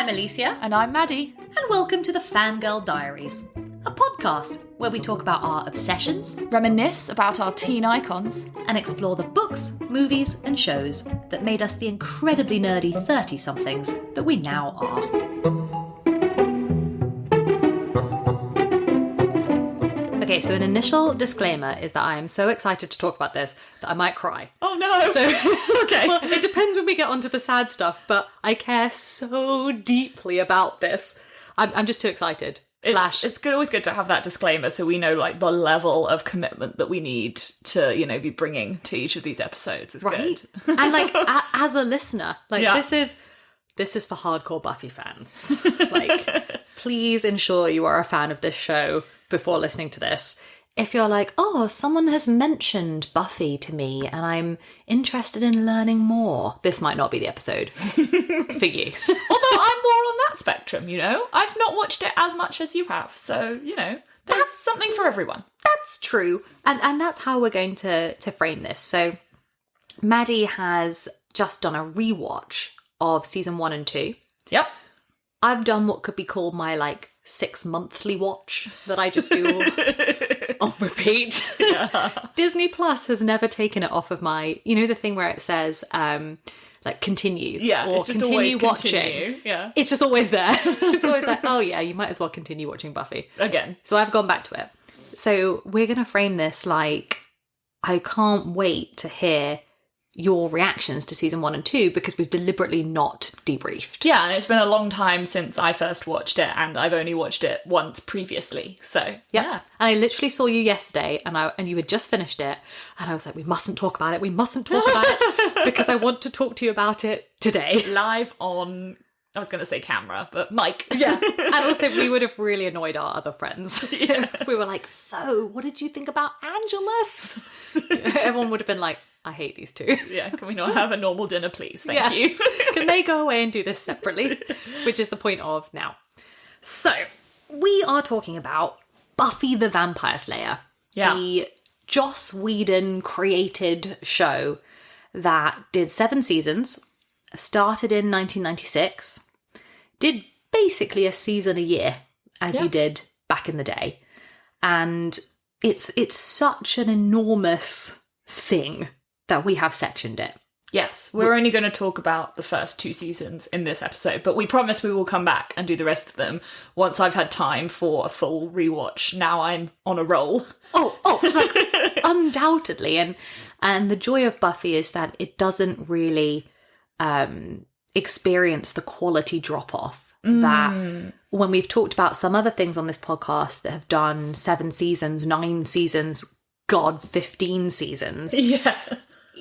I'm Alicia. And I'm Maddie. And welcome to the Fangirl Diaries, a podcast where we talk about our obsessions, Reminisce about our teen icons, and explore the books, movies, and shows that made us the incredibly nerdy 30-somethings that we now are. Okay, so an initial disclaimer is that I am so excited to talk about this that I might cry. Oh no! So, Okay. Well, it depends when we get onto the sad stuff, but I care so deeply about this. I'm just too excited. It's always good to have that disclaimer so we know like the level of commitment that we need to, be bringing to each of these episodes. It's right? Good. And like as a listener, like Yeah. this is for hardcore Buffy fans. Like, please ensure you are a fan of this show before listening to this. If you're like, oh, someone has mentioned Buffy to me and I'm interested in learning more, this might not be the episode for you. Although I'm more on that spectrum, I've not watched it as much as you have. So, there's something for everyone. That's true. And that's how we're going to frame this. So Maddie has just done a rewatch of season 1 and 2. Yep. I've done what could be called my 6 monthly watch that I just do on repeat. Yeah. Disney Plus has never taken it off of my, the thing where it says continue. Yeah, or it's just continue always watching. continue. Yeah. It's just always there. It's always like, oh yeah, you might as well continue watching Buffy. Again. So I've gone back to it. So we're going to frame this like, I can't wait to hear your reactions to season 1 and 2 because we've deliberately not debriefed. Yeah, and it's been a long time since I first watched it, and I've only watched it once previously. So yeah. And I literally saw you yesterday, and you had just finished it, and I was like, we mustn't talk about it. We mustn't talk about it because I want to talk to you about it today. Live on, I was going to say camera, but mic. Yeah. And also we would have really annoyed our other friends. Yeah. If we were like, so what did you think about Angelus? Everyone would have been like, I hate these two. Yeah, can we not have a normal dinner, please? Thank you. Can they go away and do this separately? Which is the point of now. So, we are talking about Buffy the Vampire Slayer. Yeah. The Joss Whedon created show that did 7 seasons, started in 1996, did basically a season a year, as you did back in the day. And it's such an enormous thing that we have sectioned it. Yes, we're only going to talk about the first 2 seasons in this episode, but we promise we will come back and do the rest of them once I've had time for a full rewatch. Now I'm on a roll. Like, undoubtedly. And the joy of Buffy is that it doesn't really experience the quality drop-off that when we've talked about some other things on this podcast that have done 7 seasons, 9 seasons, God, 15 seasons. Yeah.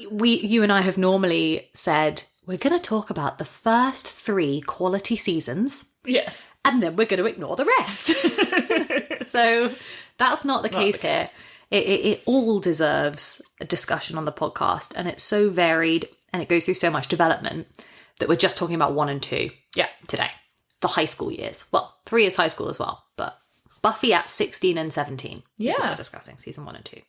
You and I have normally said, we're going to talk about the first 3 quality seasons. Yes. And then we're going to ignore the rest. So that's not the case here. It all deserves a discussion on the podcast. And it's so varied and it goes through so much development that we're just talking about 1 and 2 today. The high school years. Well, 3 is high school as well, but Buffy at 16 and 17 is what we're discussing, season 1 and 2.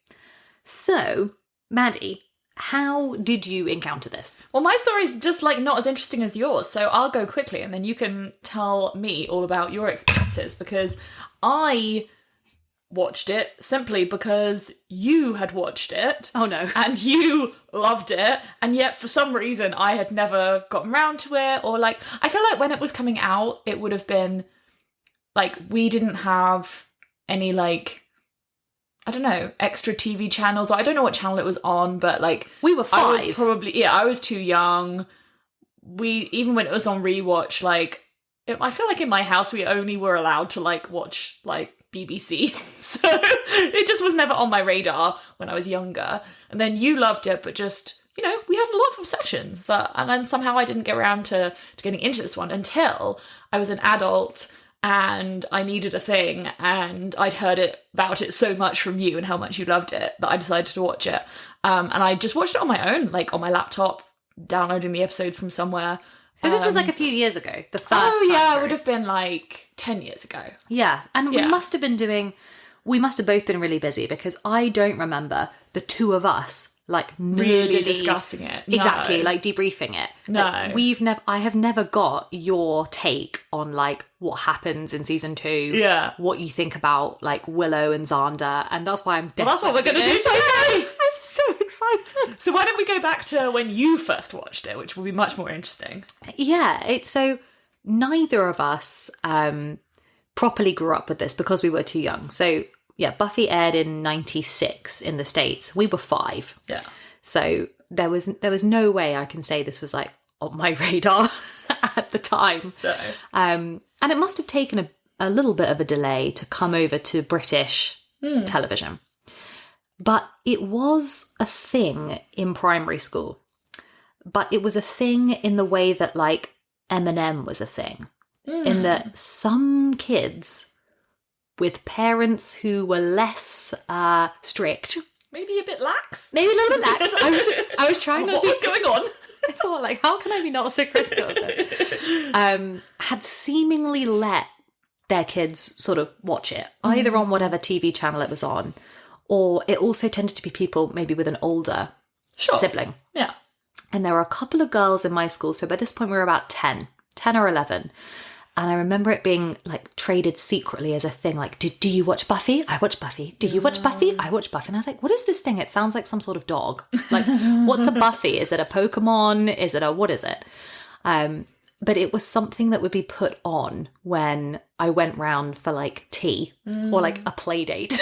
So, Maddie, how did you encounter this? Well, my story's just not as interesting as yours, so I'll go quickly and then you can tell me all about your experiences, because I watched it simply because you had watched it. Oh no. And you loved it, and yet for some reason I had never gotten round to it, or I feel like when it was coming out it would have been we didn't have any I don't know, extra TV channels. I don't know what channel it was on, but we were 5. I was probably, I was too young. Even when it was on rewatch, I feel like in my house we only were allowed to watch BBC. So it just was never on my radar when I was younger. And then you loved it, but just, we had a lot of obsessions and then somehow I didn't get around to getting into this one until I was an adult and I needed a thing, and I'd heard about it so much from you and how much you loved it that I decided to watch it. And I just watched it on my own, on my laptop, downloading the episodes from somewhere. So this was a few years ago, the first Oh yeah, time it would have been 10 years ago. Yeah, and we must have both been really busy because I don't remember the 2 of us like really discussing it. No. Exactly, like debriefing it. No. Like, I have never got your take on like what happens in season 2. Yeah. What you think about like Willow and Xander, and that's why I'm desperate. Well, that's what we're going to do today. I'm so excited. So why don't we go back to when you first watched it, which will be much more interesting. Yeah, it's so neither of us properly grew up with this because we were too young. So yeah, Buffy aired in 96 in the States. We were 5. Yeah. So there was no way I can say this was like on my radar at the time. No. And it must have taken a little bit of a delay to come over to British television. But it was a thing in primary school. But it was a thing in the way that like Eminem was a thing. In that some kids with parents who were less strict, Maybe a bit lax. maybe a little bit lax. I was trying to What was going on? I thought, like, how can I be not so critical of this? Had seemingly let their kids sort of watch it, either on whatever TV channel it was on, or it also tended to be people maybe with an older sibling. Yeah. And there were a couple of girls in my school, so by this point we were about 10 or 11. And I remember it being like traded secretly as a thing, like, do you watch Buffy? I watch Buffy. Do you watch Buffy? I watch Buffy. And I was like, what is this thing? It sounds like some sort of dog. Like, what's a Buffy? Is it a Pokemon? Is it what is it? But it was something that would be put on when I went round for like tea or like a play date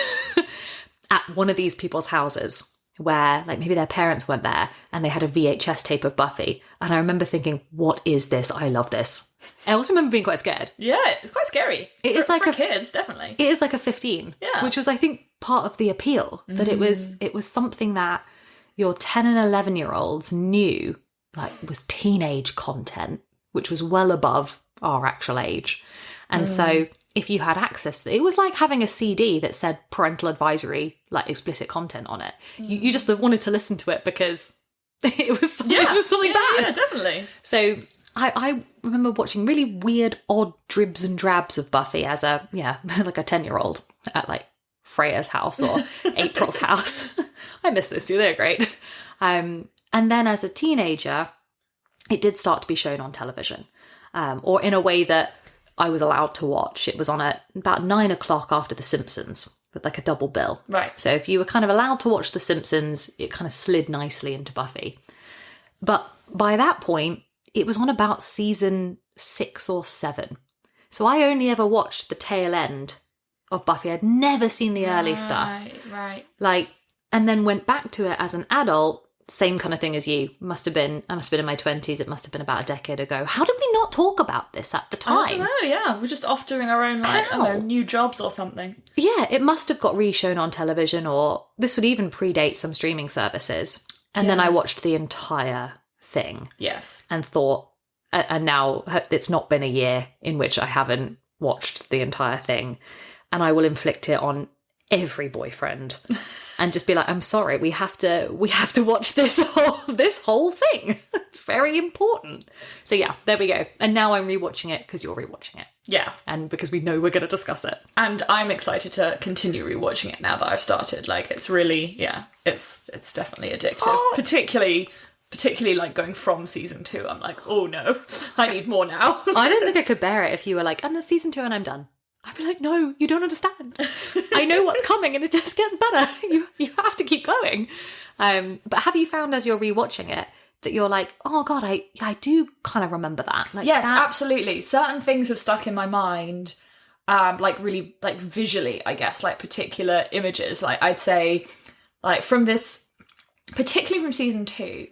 at one of these people's houses, where like maybe their parents weren't there and they had a VHS tape of Buffy. And I remember thinking, what is this? I love this. I also remember being quite scared. Yeah, it's quite scary. It's like for kids, definitely. It is like a 15. Yeah. Which was, I think, part of the appeal. That it was something that your 10 and 11-year-olds knew like was teenage content, which was well above our actual age. And so if you had access, it was like having a CD that said parental advisory, like explicit content on it. You just wanted to listen to it because it was something, it was something bad. Yeah, definitely. So I remember watching really weird, odd dribs and drabs of Buffy as like a 10-year-old at like Freya's house or April's house. I miss those two, they're great. And then as a teenager, it did start to be shown on television, or in a way that I was allowed to watch. It was on at about 9 o'clock after The Simpsons with like a double bill. Right. So if you were kind of allowed to watch The Simpsons, it kind of slid nicely into Buffy. But by that point, it was on about season 6 or 7. So I only ever watched the tail end of Buffy. I'd never seen the early stuff. Right. Like, and then went back to it as an adult. Same kind of thing as you. I must have been in my 20s. It must have been about a decade ago. How did we not talk about this at the time? I don't know, yeah. We're just off doing our own, like, I don't know, new jobs or something. Yeah, it must have got re-shown on television, or this would even predate some streaming services. And then I watched the entire thing. Yes. And thought, and now it's not been a year in which I haven't watched the entire thing. And I will inflict it on every boyfriend and just be like, I'm sorry, we have to watch this whole thing. It's very important. So yeah, there we go. And now I'm rewatching it because you're rewatching it. Yeah. And because we know we're going to discuss it. And I'm excited to continue rewatching it now that I've started. Like, it's really, it's definitely addictive. Oh. Particularly like going from season 2. I'm like, oh no, I need more now. I don't think I could bear it if you were like, and there's season 2 and I'm done. I'd be like, no, you don't understand. I know what's coming and it just gets better. You have to keep going. But have you found as you're rewatching it that you're like, oh God, I do kind of remember that? Like, yes, absolutely. Certain things have stuck in my mind, like really like visually, I guess, like particular images. Like I'd say like from this, particularly from season 2,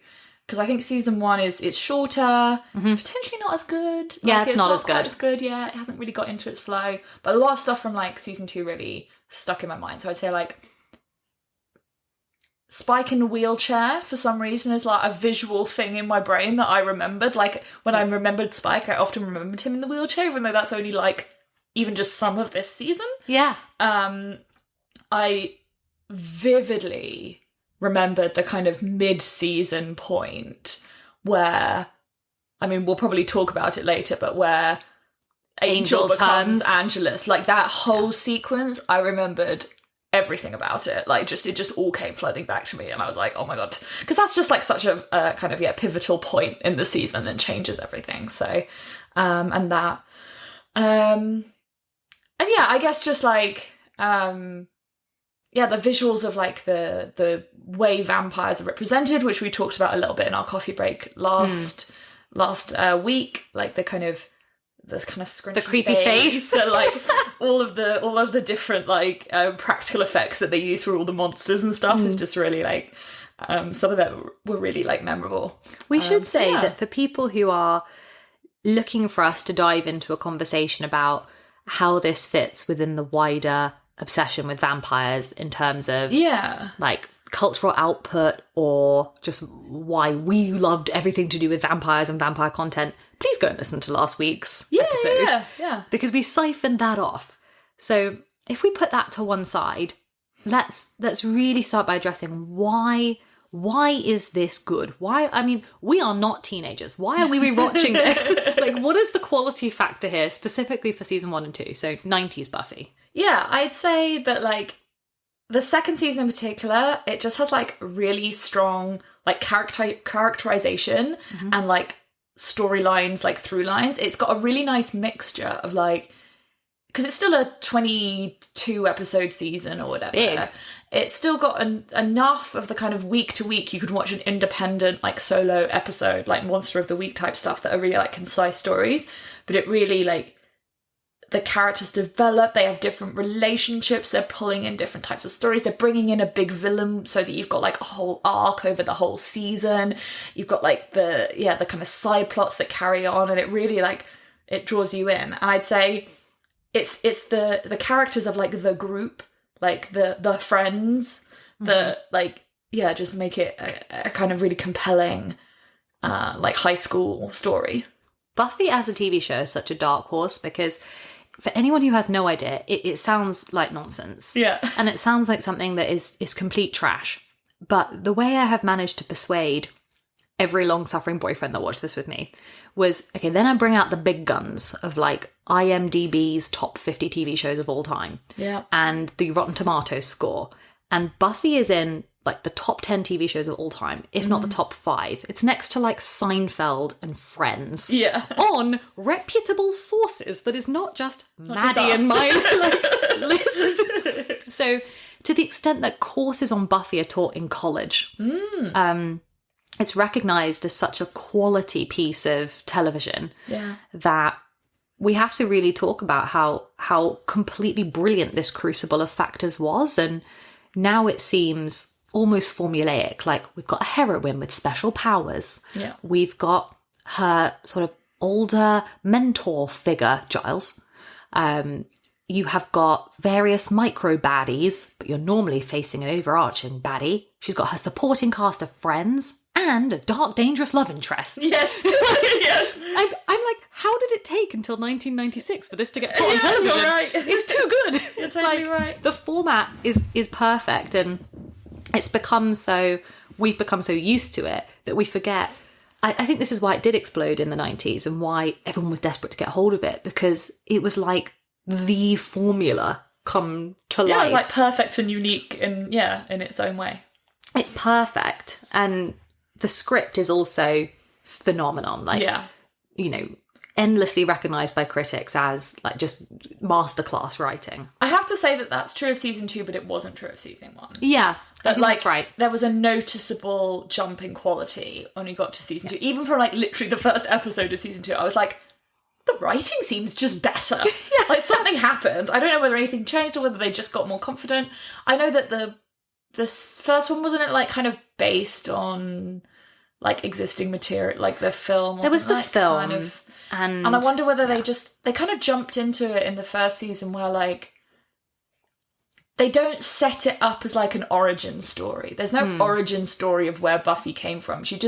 because I think season 1 it's shorter, potentially not as good. Yeah, like, it's not as quite good. as good. Yeah, it hasn't really got into its flow. But a lot of stuff from like season 2 really stuck in my mind. So I'd say like Spike in the wheelchair for some reason is like a visual thing in my brain that I remembered. Like when I remembered Spike, I often remembered him in the wheelchair, even though that's only like even just some of this season. Yeah. I vividly remembered the kind of mid-season point where, I mean, we'll probably talk about it later, but where Angel becomes turns Angelus, like that whole sequence, I remembered everything about it. Like, it just all came flooding back to me, and I was like, oh my god, because that's just like such a kind of pivotal point in the season and changes everything. So, and that, and yeah, I guess just like, the visuals of like the way vampires are represented, which we talked about a little bit in our coffee break last week, like the kind of scrunchy, the creepy face. and like all of the different like practical effects that they use for all the monsters and stuff is just really like some of them were really like memorable. We should say that for people who are looking for us to dive into a conversation about how this fits within the wider obsession with vampires in terms of like cultural output or just why we loved everything to do with vampires and vampire content, please go and listen to last week's episode. Yeah. Because we siphoned that off. So if we put that to one side, let's really start by addressing why is this good? Why? I mean, we are not teenagers. Why are we rewatching this? Like, what is the quality factor here, specifically for season 1 and 2? So 90s Buffy. Yeah, I'd say that like the second season in particular, it just has like really strong like characterization and like storylines, like through lines. It's got a really nice mixture of like, because it's still a 22 episode season or whatever. Big. It's still got enough of the kind of week to week you could watch an independent like solo episode, like Monster of the Week type stuff that are really like concise stories. But it really like, the characters develop, they have different relationships, they're pulling in different types of stories, they're bringing in a big villain so that you've got like a whole arc over the whole season, you've got like the kind of side plots that carry on, and it really like, it draws you in. And I'd say it's the characters of like the group, like the friends, the like, just make it a kind of really compelling like high school story. Buffy as a TV show is such a dark horse because for anyone who has no idea, it sounds like nonsense. Yeah. And it sounds like something that is complete trash. But the way I have managed to persuade every long-suffering boyfriend that watched this with me was, okay, then I bring out the big guns of like IMDb's top 50 TV shows of all time. Yeah. And the Rotten Tomatoes score. And Buffy is in like the top 10 TV shows of all time, if not the top 5. It's next to like Seinfeld and Friends. Yeah. On reputable sources that is not just Not Maddie just and my like, list. So to the extent that courses on Buffy are taught in college, it's recognised as such a quality piece of television that we have to really talk about how completely brilliant this crucible of factors was. And now it seems almost formulaic. Like, we've got a heroine with special powers. Yeah. We've got her sort of older mentor figure, Giles. You have got various micro baddies, but you're normally facing an overarching baddie. She's got her supporting cast of friends and a dark, dangerous love interest. Yes. Yes. I'm like, how did it take until 1996 for this to get put on television? You're right. It's too good. You're It's totally like, right. the format is perfect, and we've become so used to it that we forget. I think this is why it did explode in the 90s and why everyone was desperate to get hold of it, because it was like the formula come to life. Yeah, it's like perfect and unique in its own way. It's perfect. And the script is also phenomenon. Like, you know, endlessly recognised by critics as like just masterclass writing. I have to say that that's true of season 2, but it wasn't true of season 1. Yeah, But like, that's right. there was a noticeable jump in quality when we got to season 2. Even from like literally the first episode of season 2, I was like, the writing seems just better. Like, something happened. I don't know whether anything changed or whether they just got more confident. I know that the first one, wasn't it like kind of based on like existing material, like the film? There was the like, film, kind of, and I wonder whether they kind of jumped into it in the first season where like they don't set it up as like an origin story. There's no origin story of where Buffy came from. She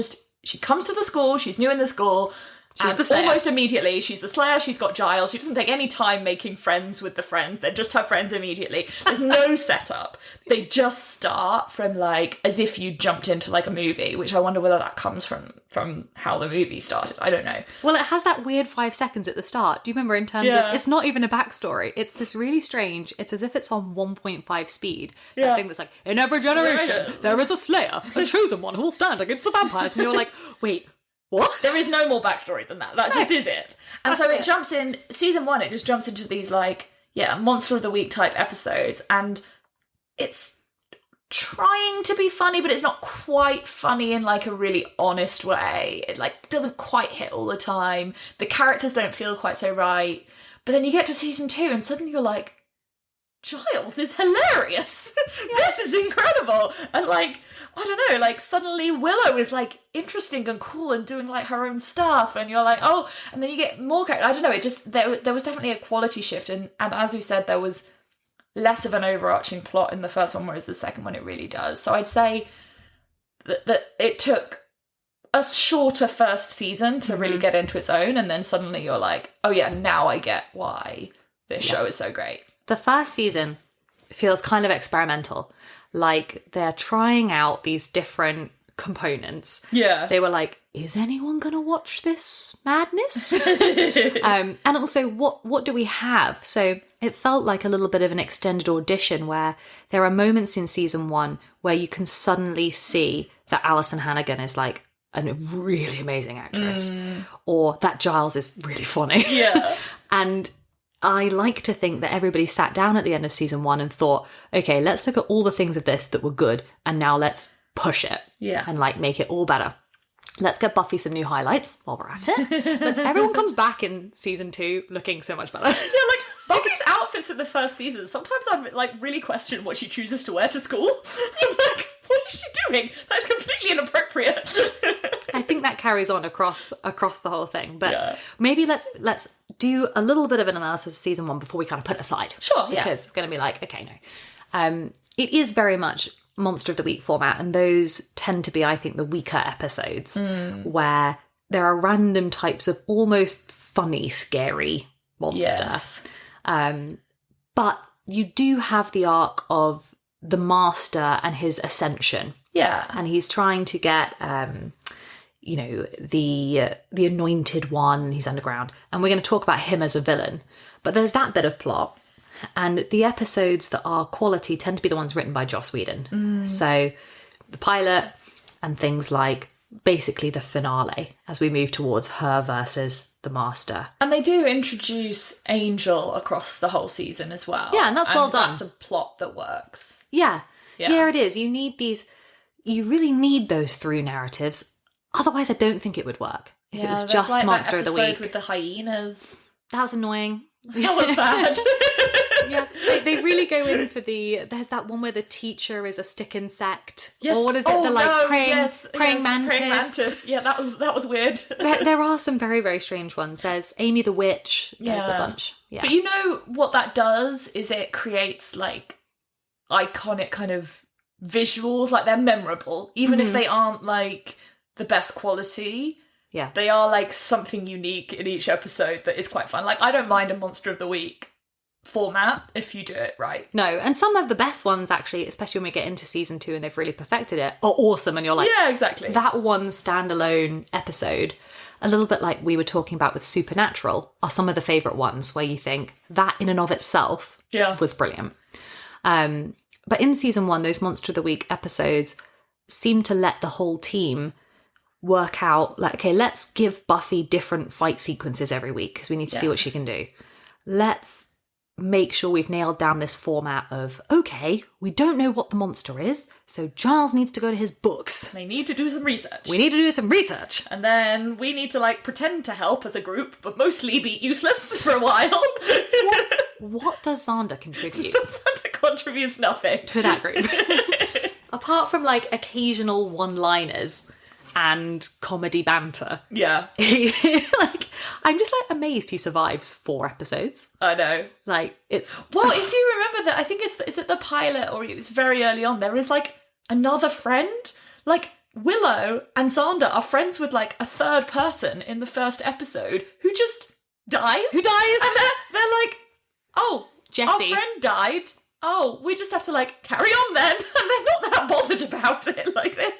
comes to the school, she's new in the school, She's the Slayer. Almost immediately, she's the Slayer, she's got Giles, she doesn't take any time making friends with the friends, they're just her friends immediately. There's no setup. They just start from, like, as if you jumped into, like, a movie, which I wonder whether that comes from how the movie started. I don't know. Well, it has that weird 5 seconds at the start. Do you remember, in terms of, it's not even a backstory. It's this really strange, it's as if it's on 1.5 speed. That thing that's like, in every generation, there is a Slayer, a chosen one who will stand against the vampires. And you're like, wait, what? There is no more backstory than that. That just is it. And so it jumps in, season 1, it just jumps into these, like, Monster of the Week type episodes. And it's trying to be funny, but it's not quite funny in, like, a really honest way. It, like, doesn't quite hit all the time. The characters don't feel quite so right. But then you get to season 2 and suddenly you're like, Giles is hilarious. This is incredible. And, like, I don't know, like, suddenly Willow is, like, interesting and cool and doing, like, her own stuff, and you're like, oh, and then you get more characters. I don't know, it just, there was definitely a quality shift, and as we said, there was less of an overarching plot in the first one, whereas the second one it really does. So I'd say that it took a shorter first season to really get into its own, and then suddenly you're like, oh yeah, now I get why this show is so great. The first season feels kind of experimental. Like, they're trying out these different components. Yeah. They were like, is anyone going to watch this madness? And also, what do we have? So it felt like a little bit of an extended audition where there are moments in season 1 where you can suddenly see that Alison Hannigan is, like, a really amazing actress. Or that Giles is really funny. Yeah. And I like to think that everybody sat down at the end of season 1 and thought, okay, let's look at all the things of this that were good, and now let's push it. Yeah. And, like, make it all better. Let's get Buffy some new highlights while we're at it. Everyone comes back in season 2 looking so much better. Yeah, like, Buffy's outfits in the first season, sometimes I'm, like, really question what she chooses to wear to school. I'm like, what is she doing? That's completely inappropriate. I think that carries on across the whole thing. But maybe let's do a little bit of an analysis of season 1 before we kind of put it aside. Sure, Because we're going to be like, okay, no. It is very much Monster of the Week format, and those tend to be, I think, the weaker episodes where there are random types of almost funny, scary monster. Yes. But you do have the arc of the Master and his ascension. Yeah. And he's trying to get, the Anointed One. He's underground. And we're going to talk about him as a villain. But there's that bit of plot. And the episodes that are quality tend to be the ones written by Joss Whedon. So the pilot and things like basically the finale as we move towards her versus the Master. And they do introduce Angel across the whole season as well. Yeah, and that's well done. That's a plot that works. Yeah, it is. You really need those through narratives. Otherwise, I don't think it would work. If it was just like Monster of the Week. with the hyenas. That was annoying. That was bad. Yeah, they really go in for there's that one where the teacher is a stick insect. Yes. Or what is it? Praying mantis. Praying mantis. Yeah, that was weird. There are some very, very strange ones. There's Amy the Witch. There's a bunch. Yeah. But you know what that does is it creates, like, iconic kind of visuals. Like, they're memorable. Even if they aren't, like, the best quality. Yeah. They are, like, something unique in each episode that is quite fun. Like, I don't mind a Monster of the Week format if you do it right. No, and some of the best ones, actually, especially when we get into season 2 and they've really perfected it, are awesome. And you're like, yeah, exactly. That one standalone episode, a little bit like we were talking about with Supernatural, are some of the favourite ones where you think that in and of itself was brilliant. But in season 1, those Monster of the Week episodes seem to let the whole team work out, like, okay, let's give Buffy different fight sequences every week because we need to see what she can do. Let's make sure we've nailed down this format of, okay, we don't know what the monster is, so Giles needs to go to his books. They need to do some research. We need to do some research. And then we need to, like, pretend to help as a group, but mostly be useless for a while. What does Xander contribute? Xander contributes nothing. To that group. Apart from, like, occasional one-liners and comedy banter. Yeah. Like, I'm just, like, amazed he survives 4 episodes. I know. Like, it's... Well, if you remember that, I think is it the pilot, or it's very early on, there is, like, another friend? Like, Willow and Xander are friends with like a third person in the first episode who just dies. Who dies? And they're like, oh, Jesse. our friend died. Oh, we just have to like carry on then. And they're not that bothered about it. Like they're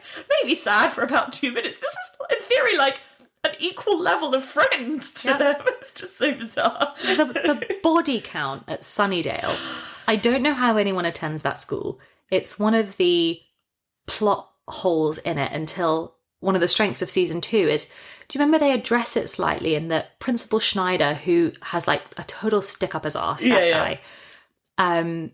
maybe sad for about 2 minutes. This was in theory like an equal level of friend to them. It's just so bizarre. The body count at Sunnydale. I don't know how anyone attends that school. It's one of the plot holes in it until one of the strengths of season 2 is, do you remember they address it slightly in that Principal Schneider, who has like a total stick up his arse, that guy,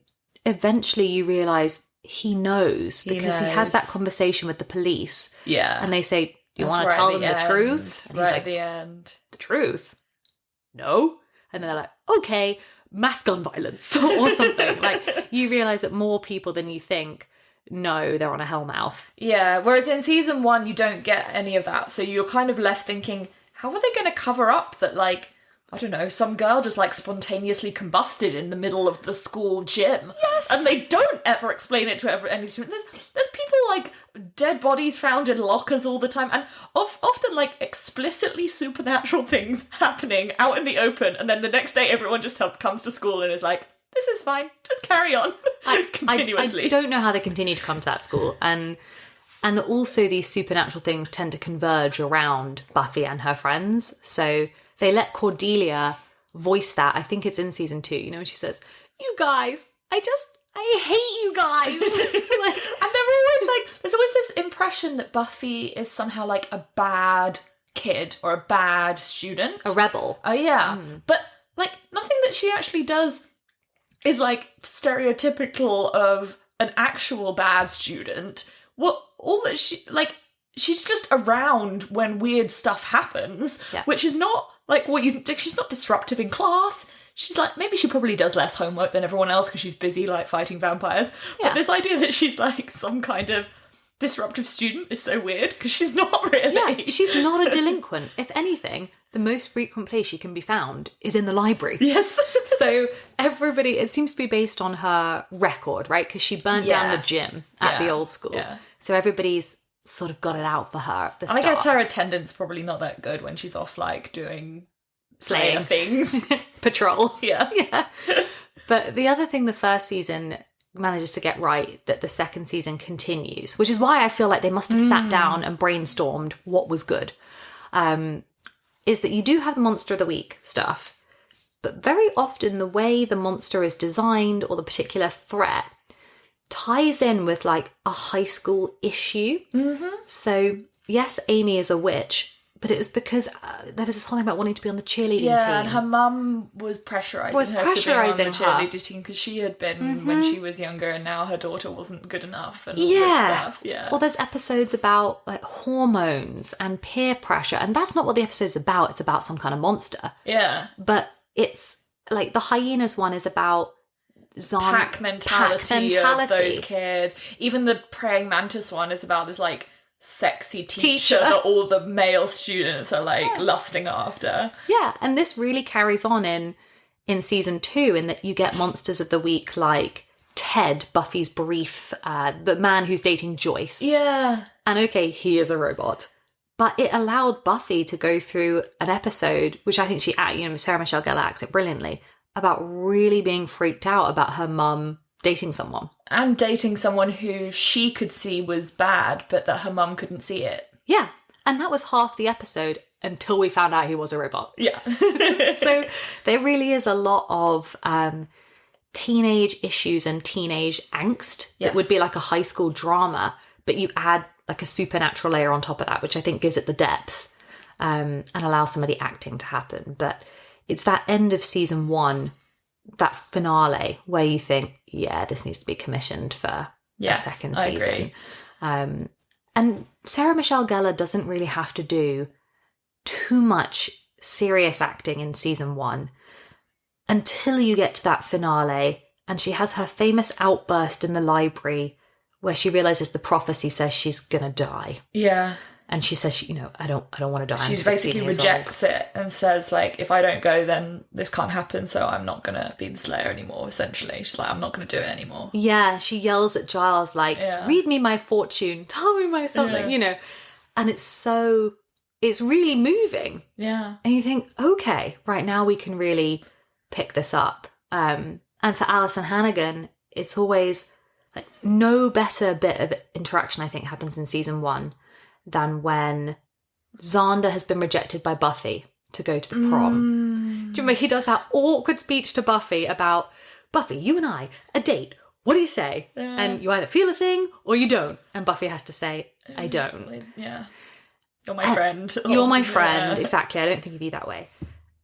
eventually you realise he knows because he has that conversation with the police. Yeah. And they say, you want to tell them the truth? And he's like, at the end. The truth? No. And then they're like, okay, mass gun violence or something. Like, you realise that more people than you think know they're on a hellmouth. Yeah, whereas in season 1, you don't get any of that. So you're kind of left thinking, how are they going to cover up that, like, I don't know, some girl just, like, spontaneously combusted in the middle of the school gym? Yes! And they don't ever explain it to any student. There's people, like, dead bodies found in lockers all the time, and often, like, explicitly supernatural things happening out in the open, and then the next day everyone just comes to school and is like, this is fine, just carry on. Continuously. I don't know how they continue to come to that school. And also these supernatural things tend to converge around Buffy and her friends. So they let Cordelia voice that. I think it's in season 2, you know, when she says, you guys, I hate you guys. And they're always like, there's always this impression that Buffy is somehow like a bad kid or a bad student. A rebel. Oh, yeah. But like nothing that she actually does is like stereotypical of an actual bad student. She's just around when weird stuff happens, which is not like she's not disruptive in class. She's like, maybe she probably does less homework than everyone else because she's busy like fighting vampires. Yeah. But this idea that she's like some kind of disruptive student is so weird because she's not really. Yeah, she's not a delinquent. If anything, the most frequent place she can be found is in the library. Yes. So everybody, it seems to be based on her record, right? Because she burnt down the gym at the old school. Yeah. So everybody's sort of got it out for her at the start. I guess her attendance probably not that good when she's off like doing Slayer things. Patrol. Yeah. Yeah. But the other thing the first season manages to get right that the second season continues, which is why I feel like they must have sat down and brainstormed what was good, is that you do have the Monster of the Week stuff, but very often the way the monster is designed or the particular threat ties in with like a high school issue. So yes, Amy is a witch, but it was because there was this whole thing about wanting to be on the cheerleading team. Yeah, and her mum was pressurising her to be on the cheerleading team because she had been when she was younger, and now her daughter wasn't good enough. And all this stuff. Yeah. Well, there's episodes about like hormones and peer pressure, and that's not what the episode's about. It's about some kind of monster. Yeah. But it's like the hyenas one is about pack mentality of those kids. Even the praying mantis one is about this like sexy teacher that all the male students are like lusting after. Yeah, and this really carries on in season 2 in that you get monsters of the week like Ted, Buffy's brief, the man who's dating Joyce. Yeah. And okay, he is a robot. But it allowed Buffy to go through an episode, which I think Sarah Michelle Gellar acts it brilliantly, about really being freaked out about her mum dating someone. And dating someone who she could see was bad, but that her mum couldn't see it. Yeah. And that was half the episode until we found out he was a robot. Yeah. So there really is a lot of teenage issues and teenage angst that would be like a high school drama, but you add like a supernatural layer on top of that, which I think gives it the depth and allows some of the acting to happen. But it's that end of season 1, that finale, where you think, yeah, this needs to be commissioned for a second season. I agree. And Sarah Michelle Gellar doesn't really have to do too much serious acting in season 1 until you get to that finale, and she has her famous outburst in the library where she realises the prophecy says she's gonna die. Yeah. And she says, I don't want to die. She I'm 16 basically years rejects it and says, like, if I don't go, then this can't happen, so I'm not going to be the Slayer anymore, essentially. She's like, I'm not going to do it anymore. Yeah, she yells at Giles, like, read me my fortune, tell me my something, And it's really moving. Yeah. And you think, okay, right now we can really pick this up. And for Alison Hannigan, it's always, like, no better bit of interaction, I think, happens in season 1 than when Xander has been rejected by Buffy to go to the prom. Do you remember he does that awkward speech to Buffy about, Buffy, you and I, a date, what do you say? And you either feel a thing or you don't. And Buffy has to say, I don't. Yeah. You're my friend. You're my friend, exactly. I don't think of you that way.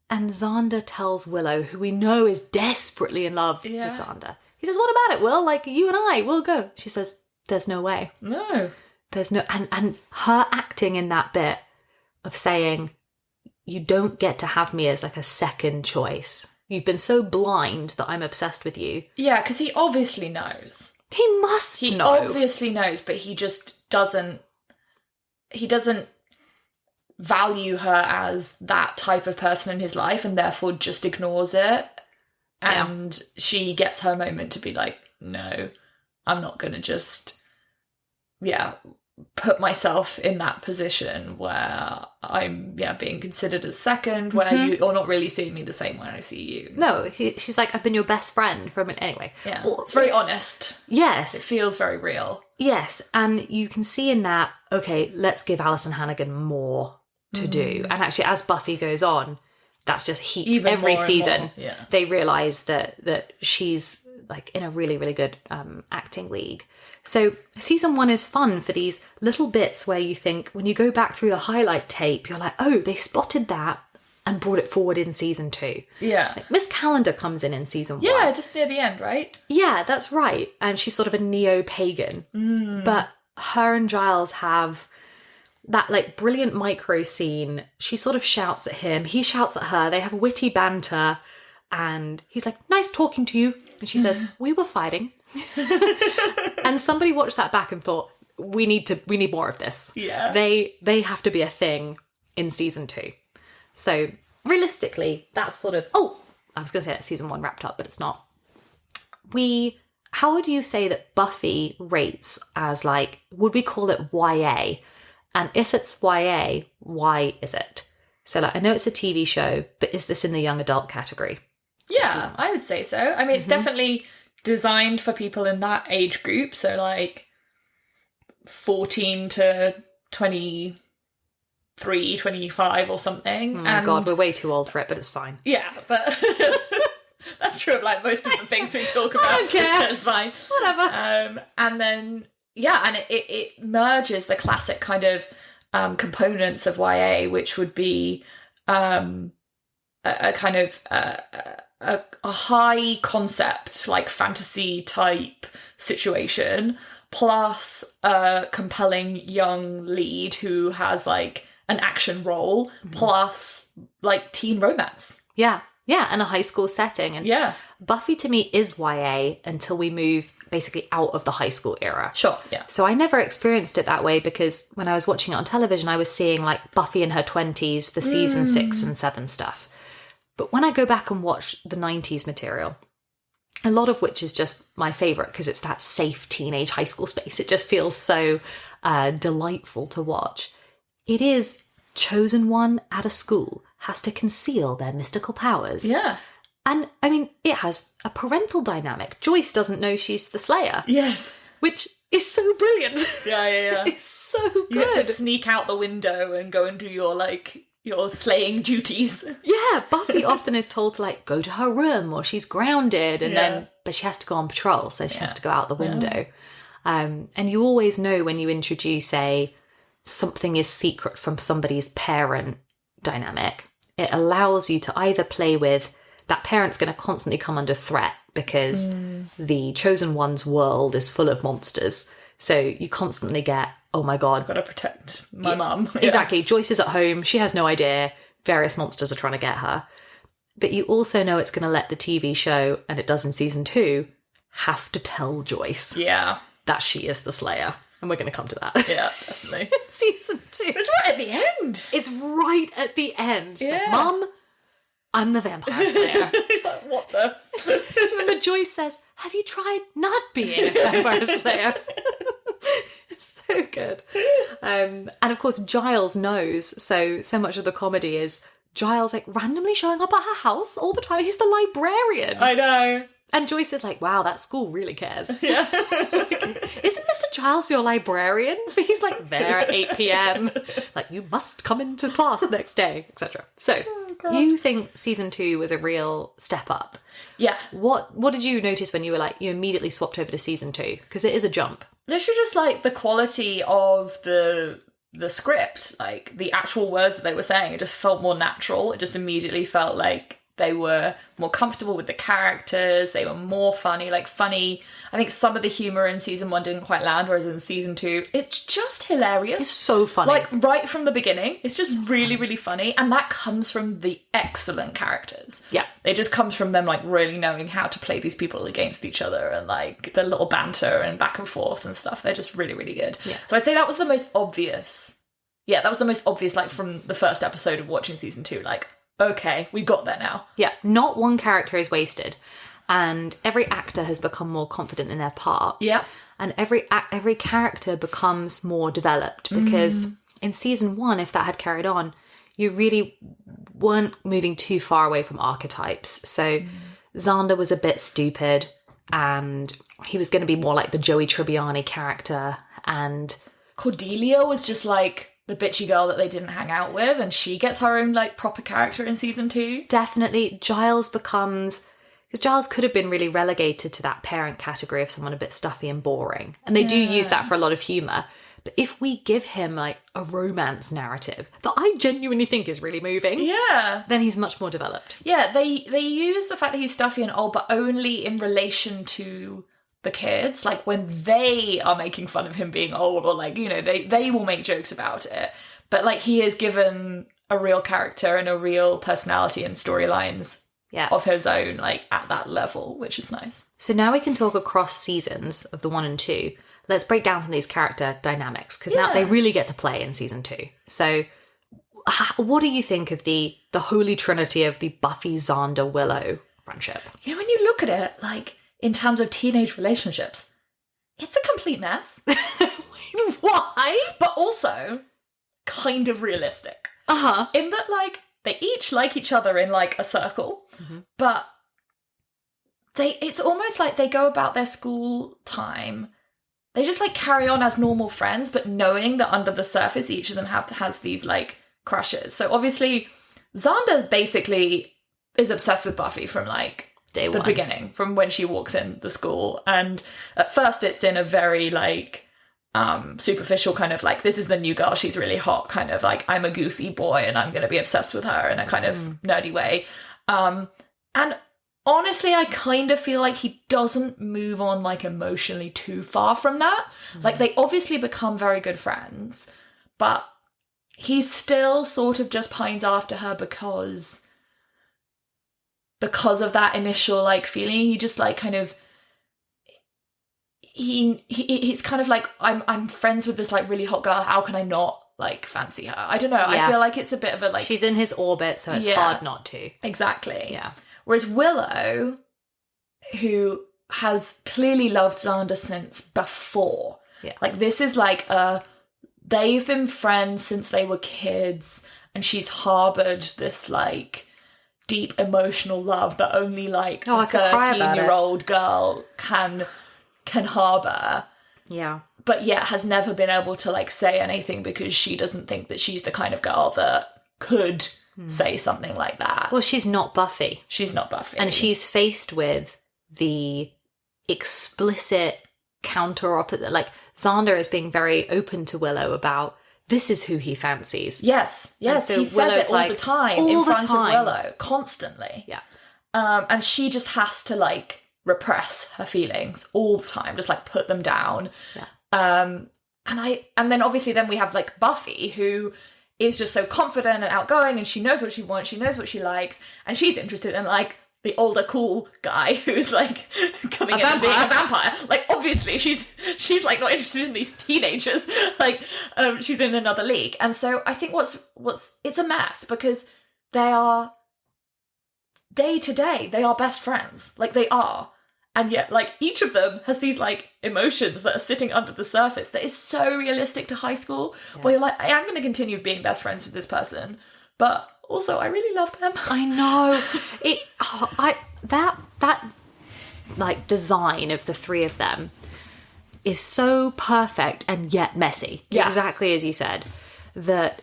And Xander tells Willow, who we know is desperately in love with Xander. He says, what about it, Will? Like, you and I, we'll go. She says, there's no way. No. There's no... And her acting in that bit of saying, you don't get to have me as, like, a second choice. You've been so blind that I'm obsessed with you. Yeah, because he obviously knows. He must know. He obviously knows, but he just doesn't... He doesn't value her as that type of person in his life and therefore just ignores it. And she gets her moment to be like, no, I'm not going to just, put myself in that position where I'm, being considered as second, where you're not really seeing me the same way I see you. No, she's like, I've been your best friend for a minute. Anyway. Yeah, it's very honest. Yes. It feels very real. Yes, and you can see in that, okay, let's give Alison Hannigan more to do. And actually, as Buffy goes on, that's just Even every more season. More. Yeah. They realise that she's like in a really, really good acting league. So season 1 is fun for these little bits where you think, when you go back through the highlight tape, you're like, oh, they spotted that and brought it forward in season 2. Yeah. Like, Miss Calendar comes in season 1. Yeah, just near the end, right? Yeah, that's right. And she's sort of a neo-pagan. But her and Giles have that, like, brilliant micro scene. She sort of shouts at him. He shouts at her. They have witty banter. And he's like, nice talking to you. And she says, we were fighting. And somebody watched that back and thought, we need more of this. Yeah. They have to be a thing in season 2. So realistically, that's sort of, I was going to say that season 1 wrapped up, but it's not. How would you say that Buffy rates as, like, would we call it YA? And if it's YA, why is it? So, like, I know it's a TV show, but is this in the young adult category? Yeah, I would say so. I mean, it's definitely designed for people in that age group. So, like, 14 to 23, 25 or something. Oh my God, we're way too old for it, but it's fine. Yeah, but that's true of, like, most of the things we talk about. I don't care. It's fine. Whatever. And then, and it merges the classic kind of components of YA, which would be a kind of a high concept, like, fantasy type situation, plus a compelling young lead who has, like, an action role, plus, like, teen romance. Yeah, and a high school setting. And Buffy to me is YA until we move basically out of the high school era. Sure, yeah. So I never experienced it that way because when I was watching it on television, I was seeing, like, Buffy in her 20s, the season 6 and 7 stuff. But when I go back and watch the 90s material, a lot of which is just my favourite because it's that safe teenage high school space. It just feels so delightful to watch. It is chosen one at a school has to conceal their mystical powers. Yeah. And, I mean, it has a parental dynamic. Joyce doesn't know she's the Slayer. Yes. Which is so brilliant. Yeah. It's so good. You have to sneak out the window and go and do your, like, your slaying duties. Yeah, Buffy often is told to, like, go to her room or she's grounded and but she has to go on patrol, so she has to go out the window. And you always know when you introduce something is secret from somebody's parent dynamic, it allows you to either play with that parent's going to constantly come under threat because the chosen one's world is full of monsters. So you constantly get, oh my God. I've got to protect my mum. Yeah. Exactly. Joyce is at home. She has no idea. Various monsters are trying to get her. But you also know it's going to let the TV show, and it does in season 2, have to tell Joyce that she is the Slayer. And we're going to come to that. Yeah, definitely. Season 2. It's right at the end. It's right at the end. She's like, Yeah. Mum, I'm the vampire slayer. Like, what the? Do you remember Joyce says, have you tried not being a vampire slayer? It's so good. And of course, Giles knows. So much of the comedy is Giles like randomly showing up at her house all the time. He's the librarian. I know. And Joyce is like, wow, that school really cares. Yeah. Isn't Mr. Giles your librarian? He's like there at 8 p.m. Like, you must come into class next day, etc. So, you think season 2 was a real step up? Yeah. What did you notice when you were like, you immediately swapped over to season 2? Because it is a jump. Literally just like the quality of the script, like the actual words that they were saying, it just felt more natural. It just immediately felt like they were more comfortable with the characters. They were more funny. I think some of the humour in season 1 didn't quite land, whereas in season 2, it's just hilarious. It's so funny. Like, right from the beginning, it's just really, really funny. And that comes from the excellent characters. Yeah. It just comes from them, like, really knowing how to play these people against each other and, like, the little banter and back and forth and stuff. They're just really, really good. Yeah. So I'd say that was the most obvious. Yeah, that was the most obvious, like, from the first episode of watching season 2. Like, okay, we got there now. Yeah, not one character is wasted. And every actor has become more confident in their part. Yeah. And every character becomes more developed. Because in season 1, if that had carried on, you really weren't moving too far away from archetypes. So Xander was a bit stupid, and he was going to be more like the Joey Tribbiani character. And Cordelia was just like the bitchy girl that they didn't hang out with, and she gets her own like proper character in season 2. definitely Giles becomes... Because Giles could have been really relegated to that parent category of someone a bit stuffy and boring. And they do use that for a lot of humour. But if we give him like a romance narrative that I genuinely think is really moving, Yeah. then he's much more developed. Yeah, they use the fact that he's stuffy and old, but only in relation to the kids. Like when they are making fun of him being old, or like, you know, they will make jokes about it. But like he is given a real character and a real personality and storylines of his own, like at that level, which is nice. So now we can talk across seasons of the 1 and 2. Let's break down some of these character dynamics, because now they really get to play in season 2. So what do you think of the holy trinity of the Buffy, Xander, Willow friendship? You know, when you look at it, like in terms of teenage relationships, it's a complete mess. Why? But also kind of realistic. Uh-huh. In that, like, they each like each other in like a circle, but it's almost like they go about their school time. They just like carry on as normal friends, but knowing that under the surface, each of them has these like crushes. So obviously, Xander basically is obsessed with Buffy from like Day the one. beginning, from when she walks in the school. And at first, it's in a very like superficial kind of like, this is the new girl, she's really hot, kind of like, I'm a goofy boy and I'm going to be obsessed with her in a kind of nerdy way. And honestly, I kind of feel like he doesn't move on like emotionally too far from that. Like they obviously become very good friends, but he still sort of just pines after her because of that initial like feeling. He just like kind of he's kind of like, I'm friends with this like really hot girl, how can I not like fancy her? I don't know. I feel like it's a bit of a like, she's in his orbit, so it's hard not to. Exactly. Yeah. Whereas Willow, who has clearly loved Xander since before, like this is like they've been friends since they were kids, and she's harbored this like deep emotional love that only like a 13-year-old girl can harbor. Yeah. But yet has never been able to like say anything because she doesn't think that she's the kind of girl that could say something like that. Well, she's not Buffy. She's not Buffy. And she's faced with the explicit counter-opposite. Like, Xander is being very open to Willow about this is who he fancies. Yes. So he says Willow's it all the time in front of Willow, constantly. Yeah. And she just has to like repress her feelings all the time, just like put them down. Yeah. And then obviously then we have like Buffy, who is just so confident and outgoing, and she knows what she wants, she knows what she likes, and she's interested in like the older cool guy who's like coming in and being a vampire. Like, obviously she's like not interested in these teenagers. Like, she's in another league. And so I think it's a mess because they are day to day, they are best friends. Like, they are. And yet, like, each of them has these, like, emotions that are sitting under the surface that is so realistic to high school, where you're like, I am going to continue being best friends with this person, but also I really love them. I know. That like, design of the three of them is so perfect and yet messy. Yeah. Exactly as you said. That,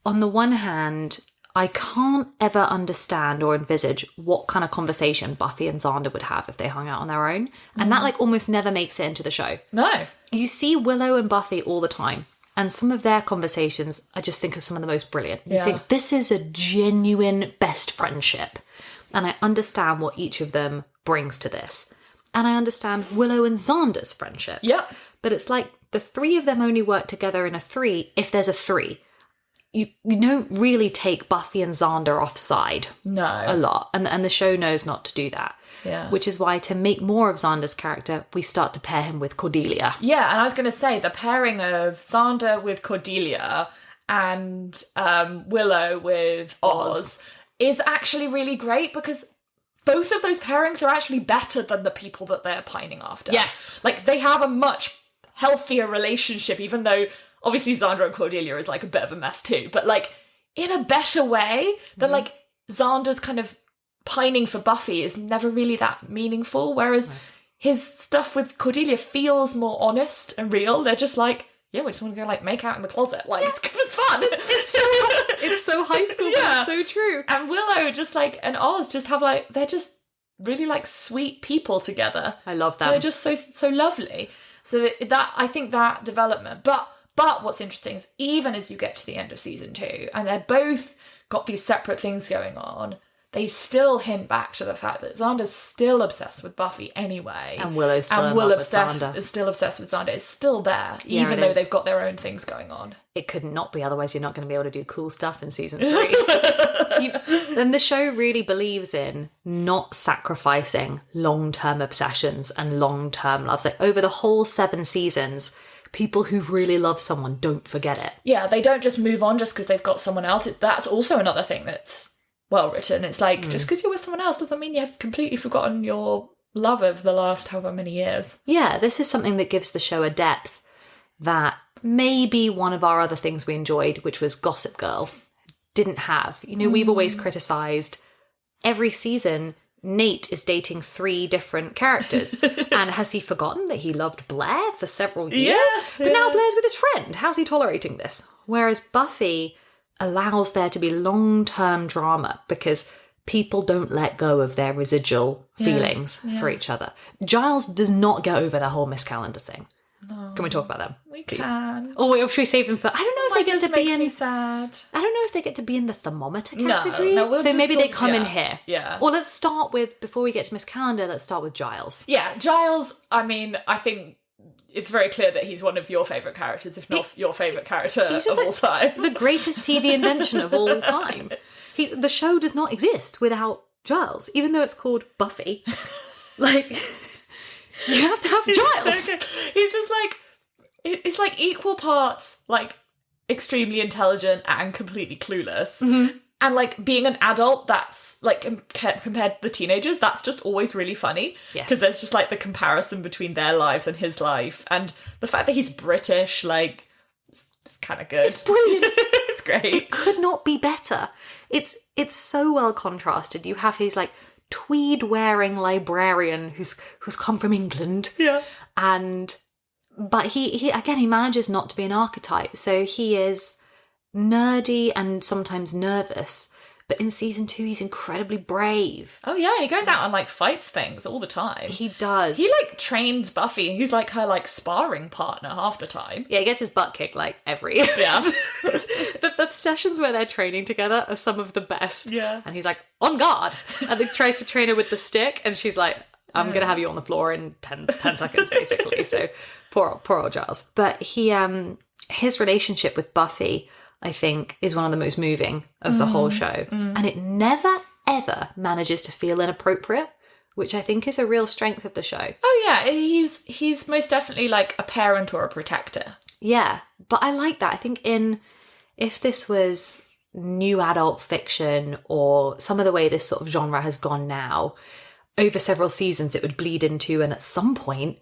on the one hand, I can't ever understand or envisage what kind of conversation Buffy and Xander would have if they hung out on their own. And that, like, almost never makes it into the show. No. You see Willow and Buffy all the time. And some of their conversations, I just think, are some of the most brilliant. You think, this is a genuine best friendship. And I understand what each of them brings to this. And I understand Willow and Xander's friendship. Yeah. But it's like the three of them only work together in a three if there's a three. You don't really take Buffy and Xander offside a lot. And the show knows not to do that. Yeah. Which is why, to make more of Xander's character, we start to pair him with Cordelia. Yeah, and I was going to say, the pairing of Xander with Cordelia and Willow with Oz is actually really great, because both of those pairings are actually better than the people that they're pining after. Yes. Like, they have a much healthier relationship, even though obviously Xander and Cordelia is like a bit of a mess too, but like in a better way that like Xander's kind of pining for Buffy is never really that meaningful, whereas his stuff with Cordelia feels more honest and real. They're just like, yeah, we just want to go like make out in the closet. Like, it's fun. It's so high school, but it's so true. And Willow just like, and Oz just have like, they're just really like sweet people together. I love them. They're just so lovely. So that I think that development, but what's interesting is, even as you get to the end of season 2, and they're both got these separate things going on, they still hint back to the fact that Xander's still obsessed with Buffy anyway. And Willow's still in love with Xander. Is still obsessed with Xander. It's still there, even though they've got their own things going on. It could not be, otherwise you're not going to be able to do cool stuff in season 3. And the show really believes in not sacrificing long-term obsessions and long-term loves. Like, over the whole 7 seasons, people who really love someone don't forget it. Yeah, they don't just move on just because they've got someone else. That's also another thing that's well written. It's like, just because you're with someone else doesn't mean you have completely forgotten your love of the last however many years. Yeah, this is something that gives the show a depth that maybe one of our other things we enjoyed, which was Gossip Girl, didn't have. You know, we've always criticised every season Nate is dating 3 different characters. And has he forgotten that he loved Blair for several years? But now Blair's with his friend. How's he tolerating this? Whereas Buffy allows there to be long-term drama because people don't let go of their residual feelings for each other. Giles does not get over the whole Miss Calendar thing. No. Can we talk about them? We can. Oh, wait, should we save them for... I don't know if they get to be in... Me sad. I don't know if they get to be in the thermometer category. No, so maybe they come in here. Yeah. Or let's start with, before we get to Miss Calendar, let's start with Giles. Yeah, Giles, I mean, I think it's very clear that he's one of your favourite characters, if not your favourite character of all time. The greatest TV invention of all time. The show does not exist without Giles, even though it's called Buffy. Like... You have to have Giles. He's just like, it's like equal parts, like, extremely intelligent and completely clueless. Mm-hmm. And, like, being an adult, that's, like, compared to the teenagers, that's just always really funny. Yes. Because there's just, like, the comparison between their lives and his life. And the fact that he's British, like, it's kind of good. It's brilliant. It's great. It could not be better. It's so well contrasted. You have his, like, tweed-wearing librarian who's come from England. Yeah. But he again, he manages not to be an archetype. So he is nerdy and sometimes nervous. But in season 2, he's incredibly brave. Oh yeah, he goes out and like fights things all the time. He does. He like trains Buffy, and he's like her like sparring partner half the time. Yeah, he gets his butt kicked like every year. Yeah. The sessions where they're training together are some of the best. Yeah. And he's like, on guard. And he tries to train her with the stick, and she's like, I'm going to have you on the floor in 10 seconds, basically. So poor old Giles. But his relationship with Buffy, I think, is one of the most moving of the whole show. And it never, ever manages to feel inappropriate, which I think is a real strength of the show. Oh yeah, he's most definitely like a parent or a protector. Yeah, but I like that. I think if this was new adult fiction or some of the way this sort of genre has gone now, over several seasons it would bleed into, and at some point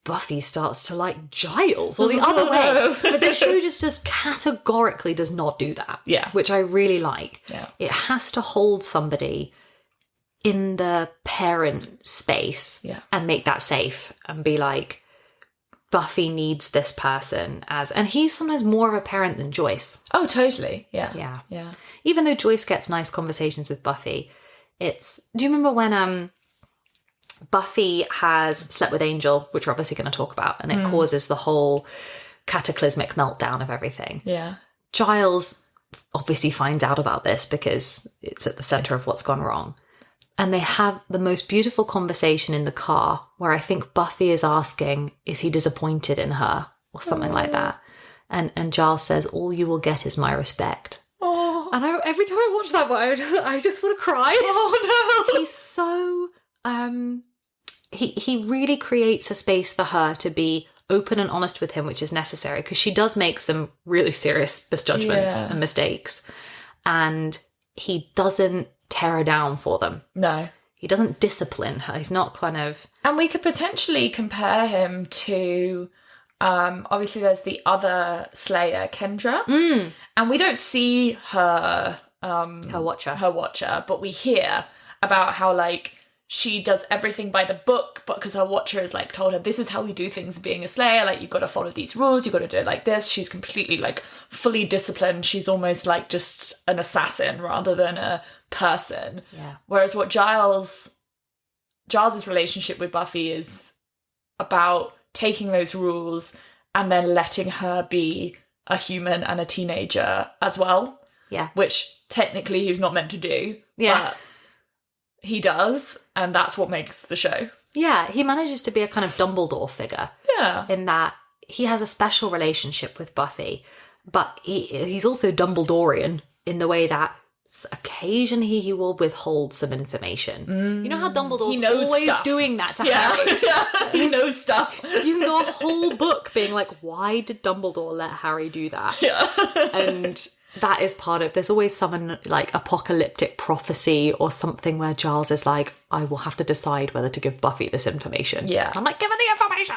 Buffy starts to like Giles or the other way. But this show just categorically does not do that. Yeah. Which I really like. Yeah. It has to hold somebody in the parent space and make that safe and be like, Buffy needs this person and he's sometimes more of a parent than Joyce. Oh, totally. Yeah. Yeah. Yeah. Even though Joyce gets nice conversations with Buffy, do you remember when Buffy has slept with Angel, which we're obviously going to talk about, and it causes the whole cataclysmic meltdown of everything. Yeah. Giles obviously finds out about this because it's at the center of what's gone wrong. And they have the most beautiful conversation in the car where I think Buffy is asking, is he disappointed in her? Or something like that. And Giles says, all you will get is my respect. Oh. And every time I watch that one, I just want to cry. Oh no. He's so... He really creates a space for her to be open and honest with him, which is necessary because she does make some really serious misjudgments and mistakes. And he doesn't tear her down for them. No. He doesn't discipline her. He's not kind of... And we could potentially compare him to... obviously there's the other Slayer, Kendra. And we don't see her... her watcher. But we hear about how, like, she does everything by the book, but because her watcher has, like, told her, this is how we do things being a Slayer. Like, you've got to follow these rules. You've got to do it like this. She's completely, like, fully disciplined. She's almost, like, just an assassin rather than a person. Yeah. Whereas what Giles's relationship with Buffy is about taking those rules and then letting her be a human and a teenager as well. Yeah. Which technically he's not meant to do. Yeah. But he does, and that's what makes the show. Yeah, he manages to be a kind of Dumbledore figure. Yeah. In that he has a special relationship with Buffy, but he's also Dumbledorian in the way that occasionally he will withhold some information. You know how Dumbledore's always stuff. Doing that to Harry? Yeah. He knows stuff. You can go a whole book being like, why did Dumbledore let Harry do that? Yeah. And that is part of... There's always some like apocalyptic prophecy or something where Giles is like, I will have to decide whether to give Buffy this information. Yeah. I'm like, give her the information.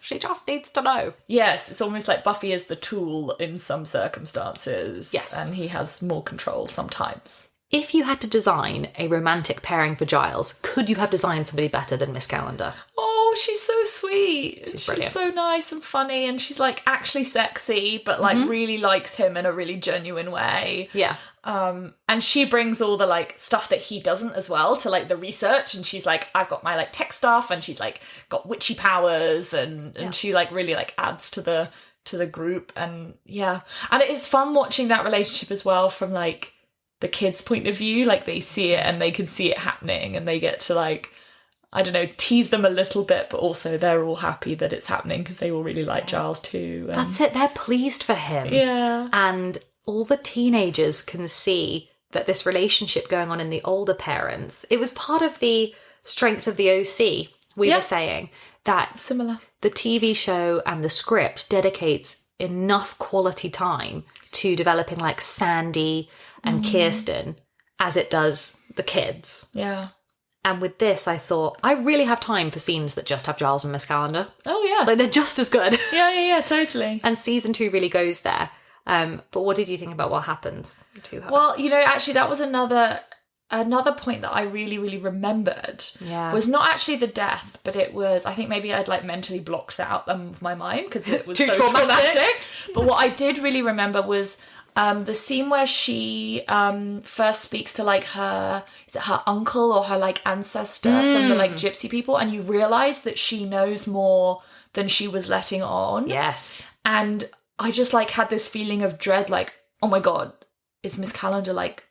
She just needs to know. Yes, it's almost like Buffy is the tool in some circumstances. Yes. And he has more control sometimes. If you had to design a romantic pairing for Giles, could you have designed somebody better than Miss Calendar? Oh, she's so sweet. She's brilliant. So nice and funny, and she's like actually sexy, but like really likes him in a really genuine way. Yeah. And she brings all the like stuff that he doesn't as well to like the research, and she's like, I've got my like tech stuff, and she's like got witchy powers, and she like really like adds to the group, and yeah. And it is fun watching that relationship as well from like the kids' point of view. Like they see it and they can see it happening, and they get to like, I don't know, tease them a little bit, but also they're all happy that it's happening because they all really like Giles too. And... That's it. They're pleased for him. Yeah. And all the teenagers can see that this relationship going on in the older parents, it was part of the strength of the OC. We were saying that similar. The TV show and the script dedicates enough quality time to developing like Sandy and Kirsten as it does the kids. Yeah. And with this, I thought, I really have time for scenes that just have Giles and Miss Calendar. Oh, yeah. Like, they're just as good. Yeah, totally. And season 2 really goes there. But what did you think about what happens to her? Well, you know, actually, that was another point that I really, really remembered. Yeah. Was not actually the death, but it was, I think maybe I'd like mentally blocked that out of my mind because it was too so traumatic. But what I did really remember was the scene where she first speaks to like her, is it her uncle or her like ancestor from the like gypsy people, and you realise that she knows more than she was letting on. Yes. And I just like had this feeling of dread, like, oh my god, is Miss Calendar like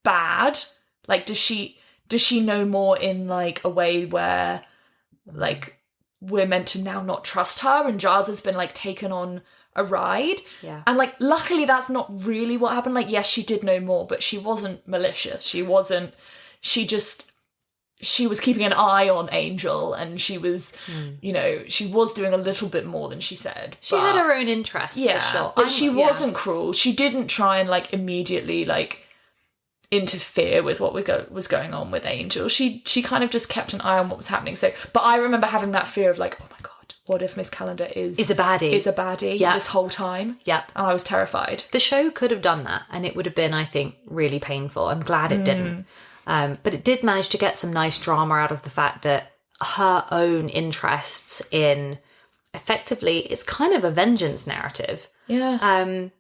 bad? Like, does she know more in like a way where like we're meant to now not trust her, and Giles has been like taken on a ride. Yeah. And like, luckily that's not really what happened. Like, yes, she did know more, but she wasn't malicious. She was keeping an eye on Angel, and she was, you know, she was doing a little bit more than she said. She had her own interests, for sure. But she wasn't cruel. She didn't try and like immediately like interfere with what was going on with Angel. She kind of just kept an eye on what was happening. So, but I remember having that fear of like, oh my god, what if Miss Calendar is a baddie this whole time? Yep. And I was terrified. The show could have done that, and it would have been, I think, really painful. I'm glad it didn't. But it did manage to get some nice drama out of the fact that her own interests in, effectively, it's kind of a vengeance narrative. Yeah.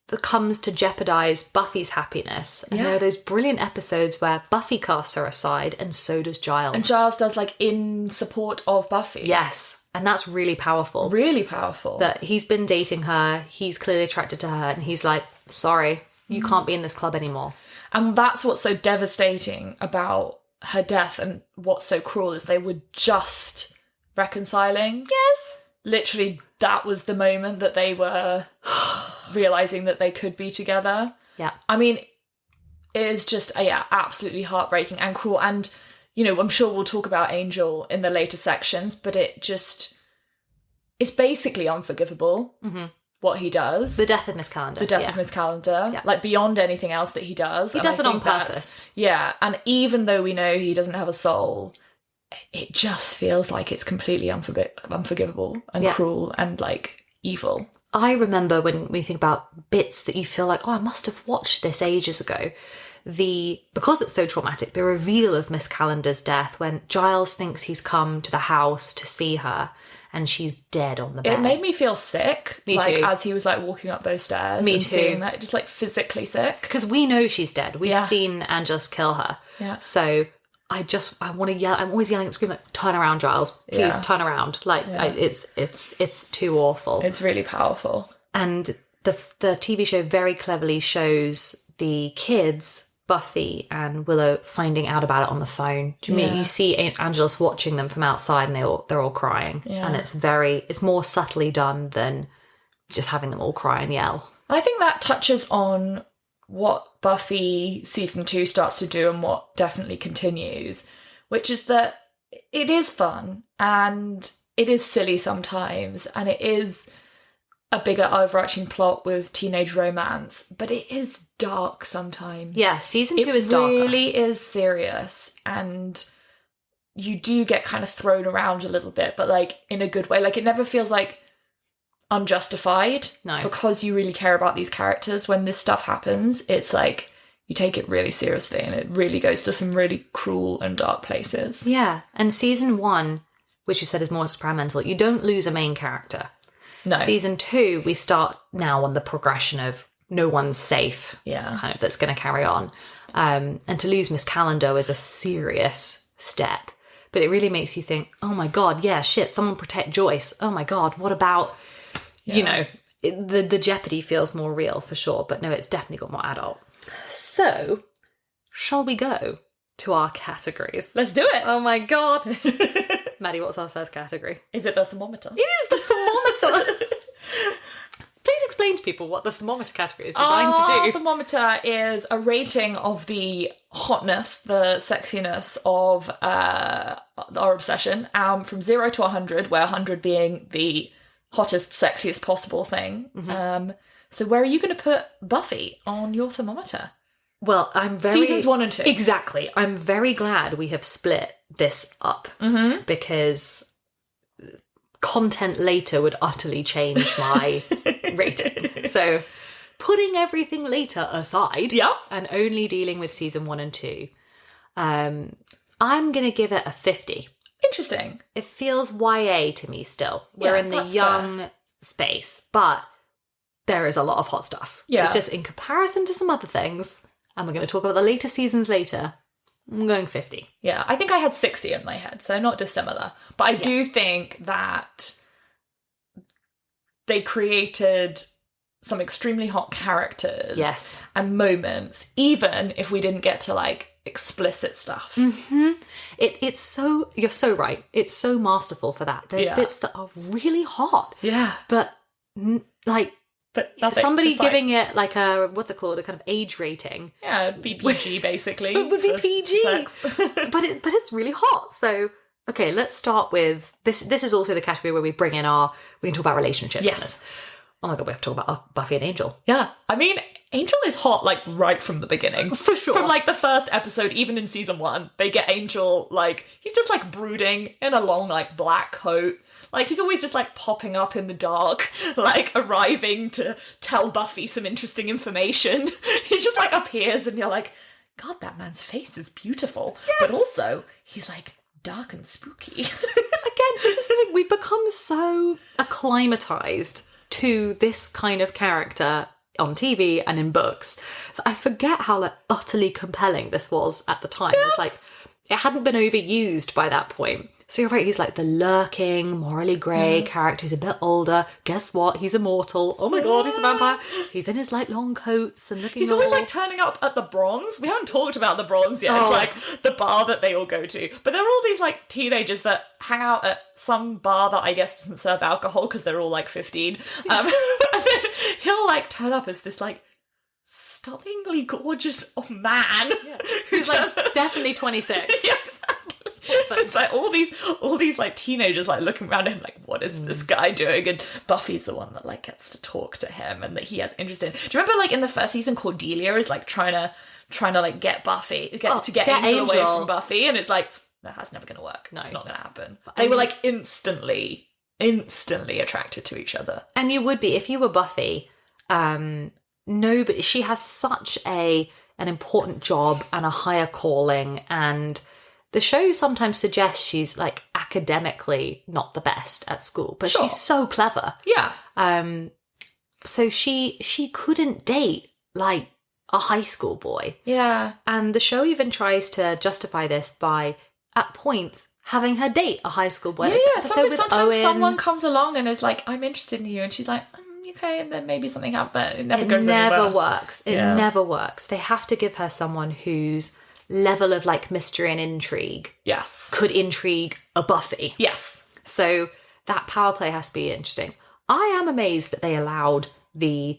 That comes to jeopardize Buffy's happiness. And there are those brilliant episodes where Buffy casts her aside, and so does Giles. And Giles does, like, in support of Buffy. Yes. And that's really powerful. Really powerful. That he's been dating her, he's clearly attracted to her, and he's like, sorry, you can't be in this club anymore. And that's what's so devastating about her death, and what's so cruel is they were just reconciling. Yes. Literally, that was the moment that they were realising that they could be together. Yeah. I mean, it is just, absolutely heartbreaking and cruel. And, you know, I'm sure we'll talk about Angel in the later sections, but it's basically unforgivable. Mm-hmm. What he does. The death of Miss Calendar. The death of Miss Calendar. Yeah. Like, beyond anything else that he does. He does it on purpose. Yeah. And even though we know he doesn't have a soul, it just feels like it's completely unforgivable and cruel and, like, evil. I remember when we think about bits that you feel like, oh, I must have watched this ages ago. Because it's so traumatic, the reveal of Miss Calendar's death when Giles thinks he's come to the house to see her, and she's dead on the bed. It made me feel sick. Me like, too. As he was like walking up those stairs. Me and too. Seeing that, just like physically sick. Because we know she's dead. We've seen Angelus kill her. Yeah. So I want to yell. I'm always yelling and screaming, like, turn around, Giles. Please turn around. Like, it's too awful. It's really powerful. And the TV show very cleverly shows the kids, Buffy and Willow, finding out about it on the phone. Do you mean you see Angelus watching them from outside, and they're all crying, and it's more subtly done than just having them all cry and yell. I think that touches on what Buffy season 2 starts to do, and what definitely continues, which is that it is fun and it is silly sometimes, and it is a bigger overarching plot with teenage romance, but it is dark sometimes. Yeah, season 2 is darker. It really is serious, and you do get kind of thrown around a little bit, but like in a good way. Like, it never feels like unjustified. No. Because you really care about these characters. When this stuff happens, it's like you take it really seriously, and it really goes to some really cruel and dark places. Yeah, and season 1, which you said is more experimental, you don't lose a main character. No. Season 2, we start now on the progression of no one's safe. Yeah. Kind of, that's going to carry on. And to lose Miss Calendar is a serious step. But it really makes you think, oh my God, yeah, shit, someone protect Joyce. Oh my God, what about, you know, the jeopardy feels more real for sure. But no, it's definitely got more adult. So, shall we go to our categories? Let's do it. Oh my God. Maddie, what's our first category? Is it the thermometer? It is the thermometer. Please explain to people what the thermometer category is designed to do. The thermometer is a rating of the hotness, the sexiness of our obsession, from 0 to 100, where 100 being the hottest, sexiest possible thing. Mm-hmm. So where are you going to put Buffy on your thermometer? Well, I'm very... Seasons 1 and 2. Exactly. I'm very glad we have split this up, because content later would utterly change my rating. So putting everything later aside and only dealing with season 1 and 2, I'm going to give it a 50. Interesting. It feels YA to me still. We're in the young space, but there is a lot of hot stuff. Yeah. It's just in comparison to some other things, and we're going to talk about the later seasons later, I'm going 50. Yeah, I think I had 60 in my head, so not dissimilar. But I do think that they created some extremely hot characters and moments, even if we didn't get to, like, explicit stuff. Mm-hmm. It's so... You're so right. It's so masterful for that. There's bits that are really hot. Yeah. But like, But that's somebody it's fine. giving it like a, what's it called, a kind of age rating. Yeah, it'd be PG basically. It would be for PG. sex. but it's really hot. So, okay, let's start with this. This is also the category where we bring in we can talk about relationships. Yes. Oh my God, we have to talk about Buffy and Angel. Yeah, I mean, Angel is hot, like, right from the beginning. For sure. From, like, the first episode, even in season 1, they get Angel, like, he's just, like, brooding in a long, like, black coat. Like, he's always just, like, popping up in the dark, like, arriving to tell Buffy some interesting information. He just, like, appears and you're like, God, that man's face is beautiful. Yes. But also, he's, like, dark and spooky. Again, this is the thing. We've become so acclimatized to this kind of character on TV and in books that I forget how like utterly compelling this was at the time. It's like it hadn't been overused by that point. So you're right, he's like the lurking, morally grey character who's a bit older. Guess what? He's immortal. Oh my God, he's a vampire. He's in his like long coats and looking He's always like turning up at the Bronze. We haven't talked about the Bronze yet. Oh. It's like the bar that they all go to. But there are all these like teenagers that hang out at some bar that I guess doesn't serve alcohol because they're all like 15. And then he'll like turn up as this like stunningly gorgeous man who's like definitely 26. Yeah, exactly. It's like all these like teenagers like looking around him like, what is this guy doing? And Buffy's the one that like gets to talk to him and that he has interest in. Do you remember like in the first season Cordelia is like trying to like get Buffy get Angel away from Buffy, and it's like that's never gonna work. No, it's not gonna happen. They were like instantly attracted to each other. And you would be if you were Buffy. No, but she has such an important job and a higher calling, and the show sometimes suggests she's like academically not the best at school, but she's so clever. Yeah. So she couldn't date like a high school boy. Yeah. And the show even tries to justify this by at points having her date a high school boy. Yeah. Sometimes Owen. someone comes along and is like, I'm interested in you, and she's like, okay, and then maybe something happens. It never goes anywhere. It never works. They have to give her someone whose level of like mystery and intrigue could intrigue a Buffy. Yes. So that power play has to be interesting. I am amazed that they allowed the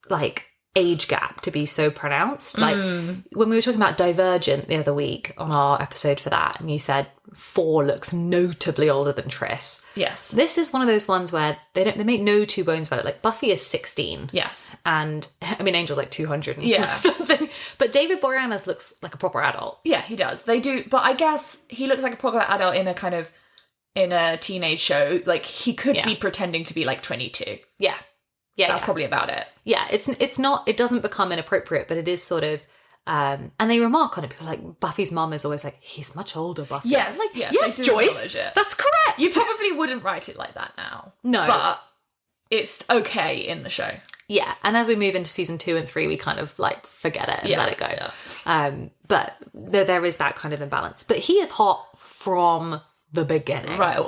like age gap to be so pronounced. Like when we were talking about Divergent the other week on our episode for that, and you said 4 looks notably older than Tris. Yes. This is one of those ones where they make no two bones about it. Like Buffy is 16. Yes. And I mean Angel's like 200 and something. But David Boreanaz looks like a proper adult. Yeah, he does. They do, but I guess he looks like a proper adult in a teenage show. Like he could be pretending to be like 22. Yeah. Yeah, that's probably about it. Yeah, it's not. It doesn't become inappropriate, but it is sort of. And they remark on it. People are like Buffy's mum is always like, he's much older, Buffy. Yes, like, yes, Joyce, that's correct. You probably wouldn't write it like that now. No, but it's okay in the show. Yeah, and as we move into season 2 and 3, we kind of like forget it and let it go. Yeah. But there is that kind of imbalance. But he is hot from the beginning, right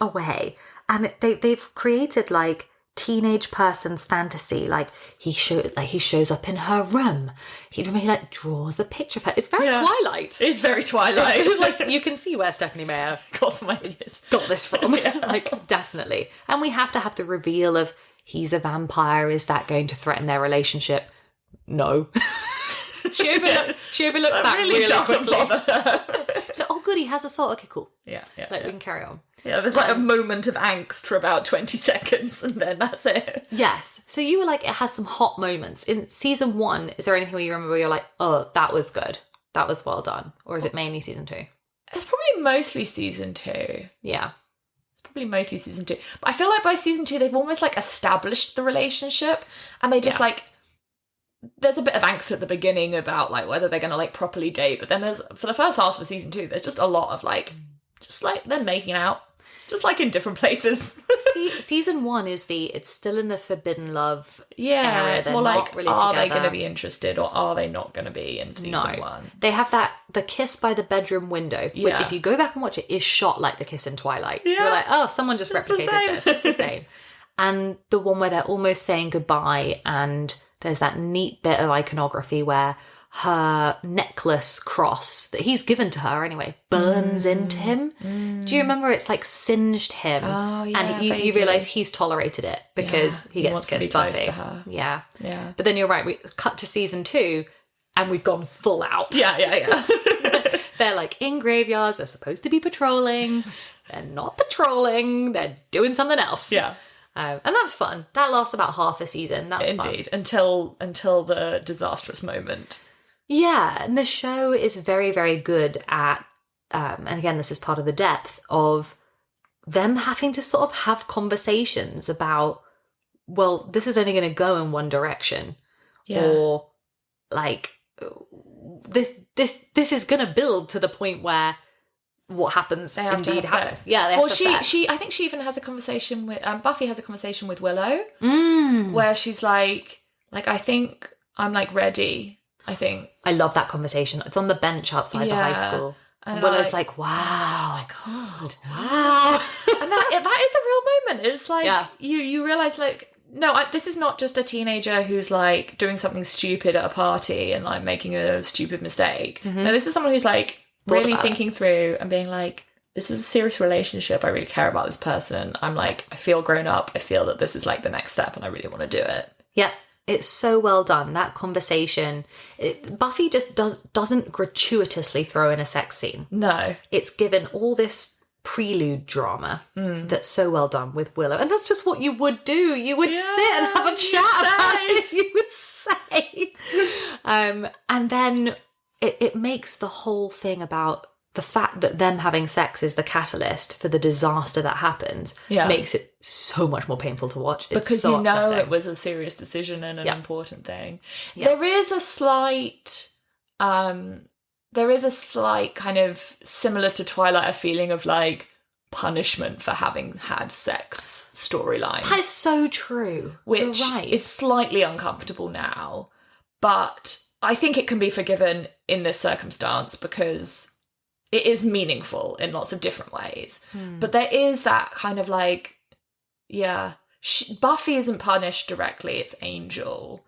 away, and they've created like teenage person's fantasy. Like he shows up in her room. He like draws a picture of her. It's very Twilight. It's very Twilight. It's like you can see where Stephanie Meyer got some ideas, got this from. Like definitely. And we have to have the reveal of he's a vampire. Is that going to threaten their relationship? No. She overlooks that really quickly. So, oh good, he has a soul. Okay, cool. Yeah. We can carry on. Yeah, there's like a moment of angst for about 20 seconds and then that's it. Yes. So you were like, it has some hot moments. In season 1, is there anything where you remember where you're like, oh, that was good. That was well done. Or is it mainly season 2? It's probably mostly season 2. Yeah. It's probably mostly season 2. But I feel like by season 2, they've almost like established the relationship and they just like, there's a bit of angst at the beginning about like whether they're going to like properly date. But then there's, for the first half of season 2, there's just a lot of like, just like them making out. Just like in different places. Season 1 is it's still in the forbidden love area. It's more like, really are together. they going to be interested or are they not going to be in season 1? They have the kiss by the bedroom window, which if you go back and watch it, is shot like the kiss in Twilight. Yeah. You're like, oh, someone just replicated this. It's the same. And the one where they're almost saying goodbye and there's that neat bit of iconography where her necklace cross that he's given to her anyway burns into him. Do you remember? It's like singed him. Oh, yeah, and you realise he's tolerated it because he gets to kiss Buffy. to her. Yeah. Yeah. But then you're right, we cut to season 2 and we've gone full out. Yeah. They're like in graveyards, they're supposed to be patrolling. They're not patrolling, they're doing something else. Yeah. And that's fun. That lasts about half a season. That's Indeed. fun. Until the disastrous moment. Yeah, and the show is very, very good at, and again, this is part of the depth of them having to sort of have conversations about, well, this is only going to go in one direction. Yeah. Or like this is going to build to the point where what happens They have indeed to have happens. sex. Yeah, they have to have sex. I think she even has a conversation with Buffy has a conversation with Willow Mm. where she's like I think I'm like ready. I think I love that conversation. It's on the bench outside the high school. And Willow's like, wow, oh my God, wow. And that is a real moment. It's like Yeah. you realize like no, this is not just a teenager who's like doing something stupid at a party and like making a stupid mistake. No, this is someone who's like really thinking through and being like, this is a serious relationship. I really care about this person. I'm like, I feel grown up. I feel that this is like the next step and I really want to do it. Yeah, it's so well done. That conversation. Buffy just doesn't gratuitously throw in a sex scene. No. It's given all this prelude drama that's so well done with Willow. And that's just what you would do. You would sit and have a chat about it. You would say. And then it makes the whole thing about the fact that them having sex is the catalyst for the disaster that happens makes it so much more painful to watch. It's because so you know upsetting. it was a serious decision and an important thing. Yeah. There is a slight kind of similar to Twilight, a feeling of like punishment for having had sex storyline. That is so true. Which You're right. is slightly uncomfortable now. But I think it can be forgiven in this circumstance because it is meaningful in lots of different ways. But there is that kind of like, Buffy isn't punished directly, it's Angel.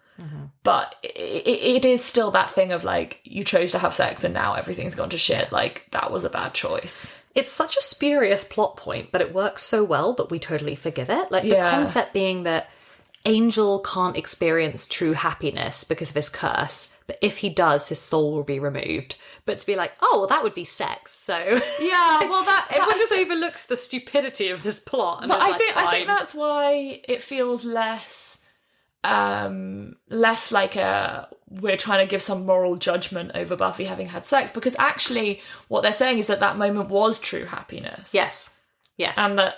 But it is still that thing of like, you chose to have sex and now everything's gone to shit. Like, that was a bad choice. It's such a spurious plot point, but it works so well that we totally forgive it. Like, the concept being that Angel can't experience true happiness because of his curse, but if he does, his soul will be removed. But to be like, oh, well, that would be sex, so... Yeah, well, Everyone just overlooks the stupidity of this plot. And but I fine. think that's why it feels less like we're trying to give some moral judgment over Buffy having had sex, because actually what they're saying is that moment was true happiness. Yes. And that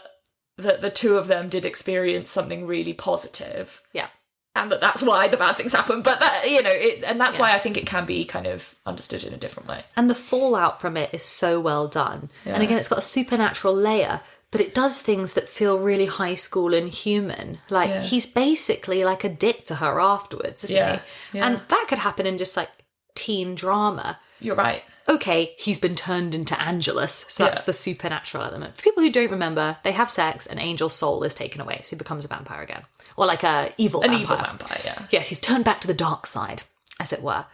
the two of them did experience something really positive. Yeah. And that's why the bad things happen. But that, and that's why I think it can be kind of understood in a different way. And the fallout from it is so well done. Yeah. And again, it's got a supernatural layer, but it does things that feel really high school and human. Like, he's basically like a dick to her afterwards, isn't he? Yeah. And that could happen in just like teen drama. You're right. Okay, he's been turned into Angelus, so that's the supernatural element. For people who don't remember, they have sex and Angel's soul is taken away, so he becomes a vampire again. Or like an evil vampire, yeah. Yes, he's turned back to the dark side, as it were.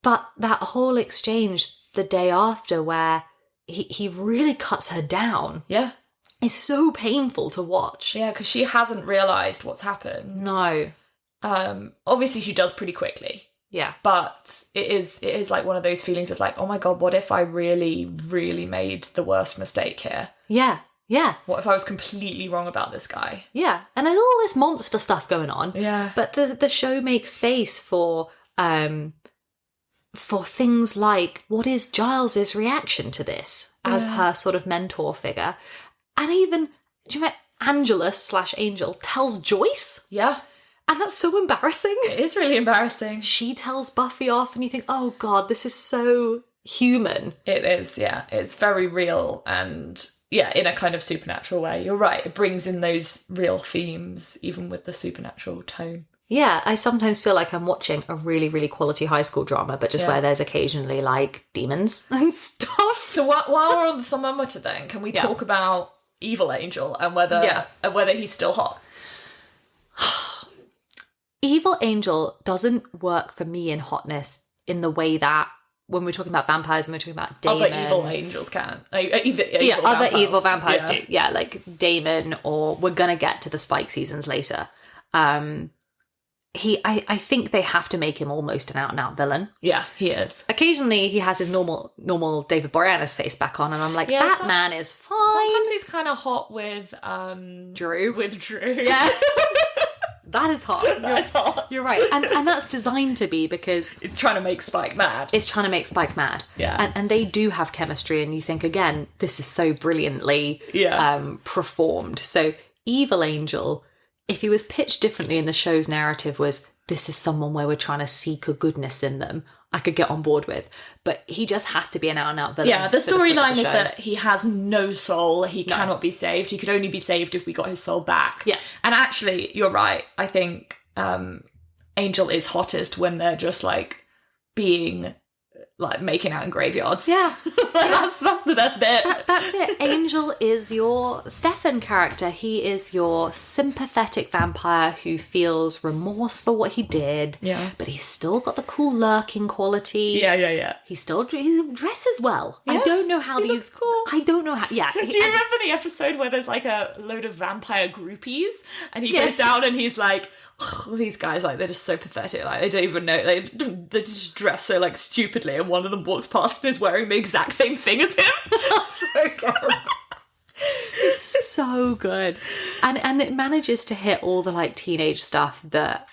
But that whole exchange the day after where he really cuts her down. Yeah. Is so painful to watch. Yeah, because she hasn't realised what's happened. No. Obviously she does pretty quickly. Yeah. But it is like one of those feelings of like, oh my God, what if I really, really made the worst mistake here? Yeah. Yeah. What if I was completely wrong about this guy? Yeah. And there's all this monster stuff going on. Yeah. But the show makes space for things like, what is Giles's reaction to this as her sort of mentor figure? And even, do you remember Angelus/Angel tells Joyce? Yeah. And that's so embarrassing. It is really embarrassing. She tells Buffy off and you think, oh God, this is so human. It is, yeah. It's very real and, yeah, in a kind of supernatural way. You're right. It brings in those real themes, even with the supernatural tone. Yeah, I sometimes feel like I'm watching a really, really quality high school drama, but just where there's occasionally, like, demons and stuff. So while we're on the thermometer then, can we talk about Evil Angel and whether he's still hot? Evil Angel doesn't work for me in hotness in the way that when we're talking about vampires and we're talking about Damon. Other evil angels can. Other evil vampires do. Yeah, like Damon, or we're going to get to the Spike seasons later. I think they have to make him almost an out-and-out villain. Yeah, he is. Occasionally, he has his normal David Boreanaz face back on, and I'm like, that man is fine. Sometimes he's kind of hot with Drew. With Drew, yeah. That is hot. That's hot. You're right. And that's designed to be because... It's trying to make Spike mad. It's trying to make Spike mad. Yeah. And they do have chemistry, and you think, again, this is so brilliantly performed. So, Evil Angel, if he was pitched differently in the show's narrative, was this is someone where we're trying to seek a goodness in them, I could get on board with. But he just has to be an out-and-out villain. Yeah, the storyline is that he has no soul. He cannot be saved. He could only be saved if we got his soul back. Yeah. And actually, you're right. I think Angel is hottest when they're just like being... like making out in graveyards. Yeah. that's the best bit. That's it. Angel is your Stefan character. He is your sympathetic vampire who feels remorse for what he did. Yeah. But he's still got the cool lurking quality. Yeah. He dresses well. Yeah. I don't know how He looks cool. I don't know how. Yeah. Do you remember the episode where there's like a load of vampire groupies and he goes down and he's like, oh, these guys, like, they're just so pathetic. Like, they don't even know. They just dress so, like, stupidly. And one of them walks past and is wearing the exact same thing as him. So good. It's so good. And it manages to hit all the, like, teenage stuff that